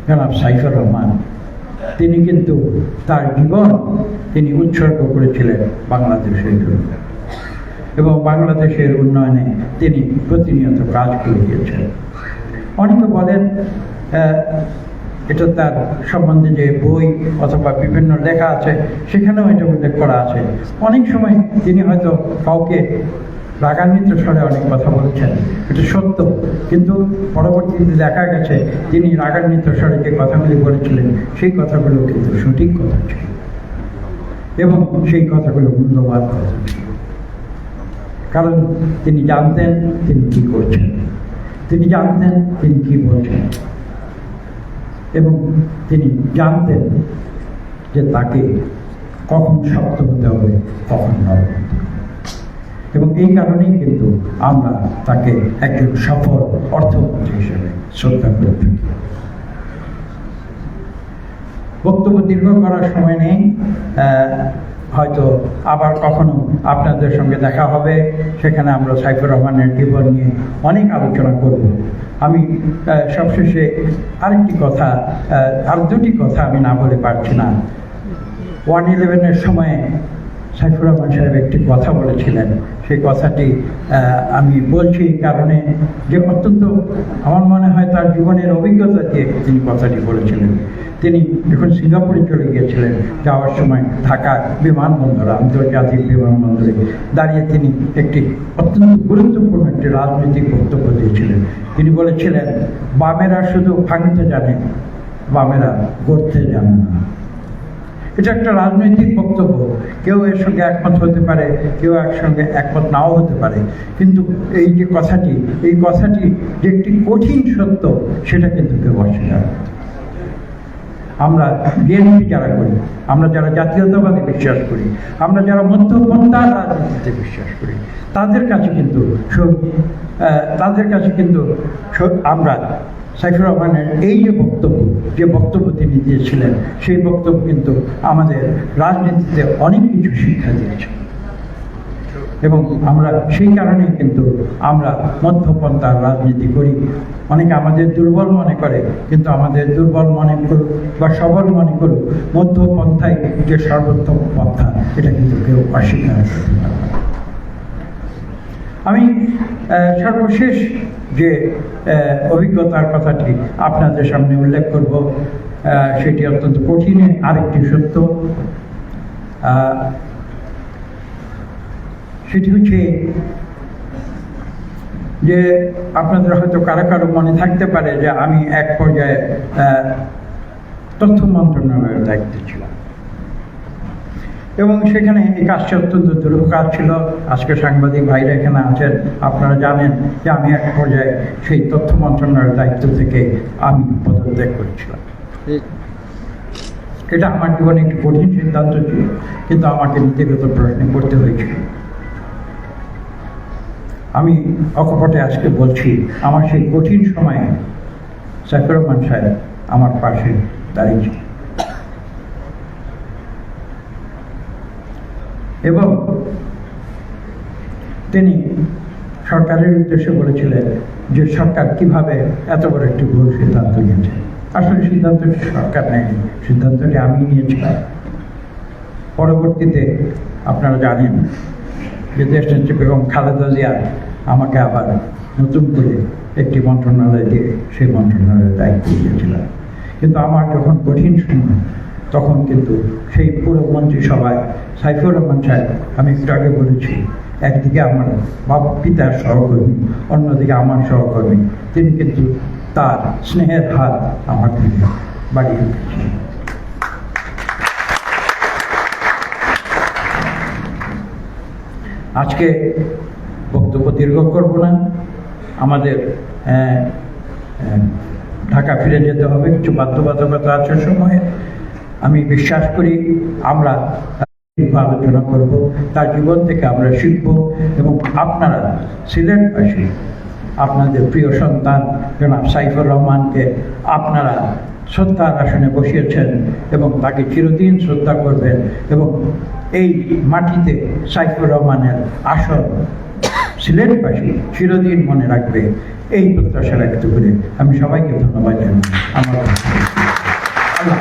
জনাব সাইফুর রহমান, তিনি কিন্তু তার জীবন তিনি উৎসর্গ করেছিলেন বাংলাদেশের জন্য এবং বাংলাদেশের উন্নয়নে তিনি প্রতিনিয়ত কাজ করে গিয়েছেন। অনেকে বলেন এটা তার সম্বন্ধে যে বই অথবা বিভিন্ন লেখা আছে সেখানেও এটা উল্লেখ করা আছে। অনেক সময় তিনি হয়তো কাউকে রাগান্বিত স্বরে অনেক কথা বলেছেন, এটা সত্য, কিন্তু পরবর্তীতে দেখা গেছে তিনি রাগান্বিত স্বরে যে কথাগুলি বলেছিলেন সেই কথাগুলো কিন্তু সঠিক কথা ছিল এবং সেই কথাগুলো মূল্যবান কথা ছিল, কারণ তিনি জানতেন তিনি কি করছেন, তিনি জানতেন তিনি কি বলছেন। এবং তিনি জানতেন যে তাকে কখন শক্ত হতে হবে, কখন নরম হতে হবে। এবং এই কারণেই কিন্তু আমরা তাকে একজন সফল অর্থমন্ত্রী হিসেবে শ্রদ্ধা করে থাকি। বক্তব্য দীর্ঘ করার সময় নেই, হয়তো আবার কখনো আপনাদের সঙ্গে দেখা হবে, সেখানে আমরা সাইফুর রহমানের জীবন নিয়ে অনেক আলোচনা করব। আমি সবশেষে আরেকটি কথা, আর দুটি কথা আমি না বলে পারছি না। 1/11-এর সময় সাইফুর রহমান সাহেব একটি কথা বলেছিলেন, সেই কথাটি আমি বলছি কারণে যে অত্যন্ত আমার মনে হয় তার জীবনের অভিজ্ঞতা দিয়ে তিনি কথাটি বলেছিলেন। তিনি যখন সিঙ্গাপুরে চলে গিয়েছিলেন, যাওয়ার সময় ঢাকা বিমানবন্দর, আন্তর্জাতিক বিমানবন্দরে দাঁড়িয়ে তিনি একটি অত্যন্ত গুরুত্বপূর্ণ একটি রাজনৈতিক বক্তব্য দিয়েছিলেন। তিনি বলেছিলেন, বামেরা শুধু ভাঙতে জানে, বামেরা গড়তে জানে না। এটা একটা রাজনৈতিক বক্তব্য, কেউ এর সঙ্গে একমত হতে পারে, কেউ এর সঙ্গে একমত নাও হতে পারে, কিন্তু এই যে কথাটি, এই কথাটি যে একটি কঠিন সত্য, সেটা কিন্তু কেউ অস্বীকার করে না। আমরা বিএনপি যারা করি, আমরা যারা জাতীয়তাবাদে বিশ্বাস করি, আমরা যারা মধ্যপন্থার রাজনীতিতে বিশ্বাস করি, তাদের কাছে কিন্তু আমরা সাইফুর রহমানের এই যে বক্তব্য তিনি দিয়েছিলেন, সেই বক্তব্য কিন্তু আমাদের রাজনীতিতে অনেক কিছু শিক্ষা দিয়েছে। এবং আমরা সেই কারণেই কিন্তু আমরা মধ্যপন্থার রাজনীতি করি। অনেকে আমাদের দুর্বল মনে করে, কিন্তু আমাদের দুর্বল মনে করুক বা সবল মনে করুক, মধ্যপন্থায় যে সর্বোত্তম পন্থা, এটা কিন্তু কেউ অস্বীকার করতে পারে না। আমি সর্বশেষ যে অভিজ্ঞতার কথাটি আপনাদের সামনে উল্লেখ করব, সেটি অত্যন্ত কঠিন আরেকটি সত্য। সেটি হচ্ছে যে আপনাদের হয়তো কারো কারো মনে থাকতে পারে যে আমি এক পর্যায়ে তথ্য মন্ত্রণালয়ের দায়িত্বে ছিলাম, এবং সেখানে এই কাজটি অত্যন্ত দুরূহ কাজ ছিল। আজকে সাংবাদিক ভাইরা এখানে আছেন, আপনারা জানেন যে আমি এক পর্যায়ে সেই তথ্য মন্ত্রণালয়ের দায়িত্ব থেকে আমি পদত্যাগ করেছিলাম। এটা আমার জীবনে একটি কঠিন সিদ্ধান্ত ছিল, কিন্তু আমাকে নীতিগত প্রশ্ন করতে হয়েছিল। আমি অকপটে আজকে বলছি, আমার সেই কঠিন সময়ে সাইফুর রহমান সাহেব আমার পাশে দাঁড়িয়েছে, এবং তিনি সরকারের উদ্দেশ্যে বলেছিলেন যে সরকার কিভাবে এত বড় একটি ভুল সিদ্ধান্ত নিয়েছে। আসলে সিদ্ধান্তটি সরকার নেয়নি, সিদ্ধান্তটি আমি নিয়েছিলাম। পরবর্তীতে আপনারা জানেন যে দেশনেত্রী বেগম খালেদা জিয়া আমাকে আবার নতুন করে একটি মন্ত্রণালয় দিয়ে সেই মন্ত্রণালয়ের দায়িত্ব দিয়েছিলেন। কিন্তু আমার যখন কঠিন সময়, তখন কিন্তু সেই পুরো মন্ত্রিসভায় সাইফুর রহমান সাহেব, আমি একটু আগে বলেছি, একদিকে আমার পিতার সহকর্মী, অন্যদিকে আমার সহকর্মী, তিনি কিন্তু তার স্নেহের হাত আমার দিকে বাড়িয়ে দিয়েছেন। আজকে বক্তব্য দীর্ঘ করব না, আমাদের ঢাকা ফিরে যেতে হবে, কিছু বাধ্যবাধকতা আছে সময়ে। আমি বিশ্বাস করি আমরা আলোচনা করব, তার জীবন থেকে আমরা শিখব, এবং আপনারা সিলেটবাসী আপনাদের প্রিয় সন্তান জনাব সাইফুর রহমানকে আপনারা শ্রদ্ধার আসনে বসিয়েছেন, এবং তাকে চিরদিন শ্রদ্ধা করবেন, এবং এই মাটিতে সাইফুর রহমানের আসন সিলেটবাসী চিরদিন মনে রাখবে, এই প্রত্যাশা ব্যক্ত করে আমি সবাইকে ধন্যবাদ জানাই। আমার আল্লাহ।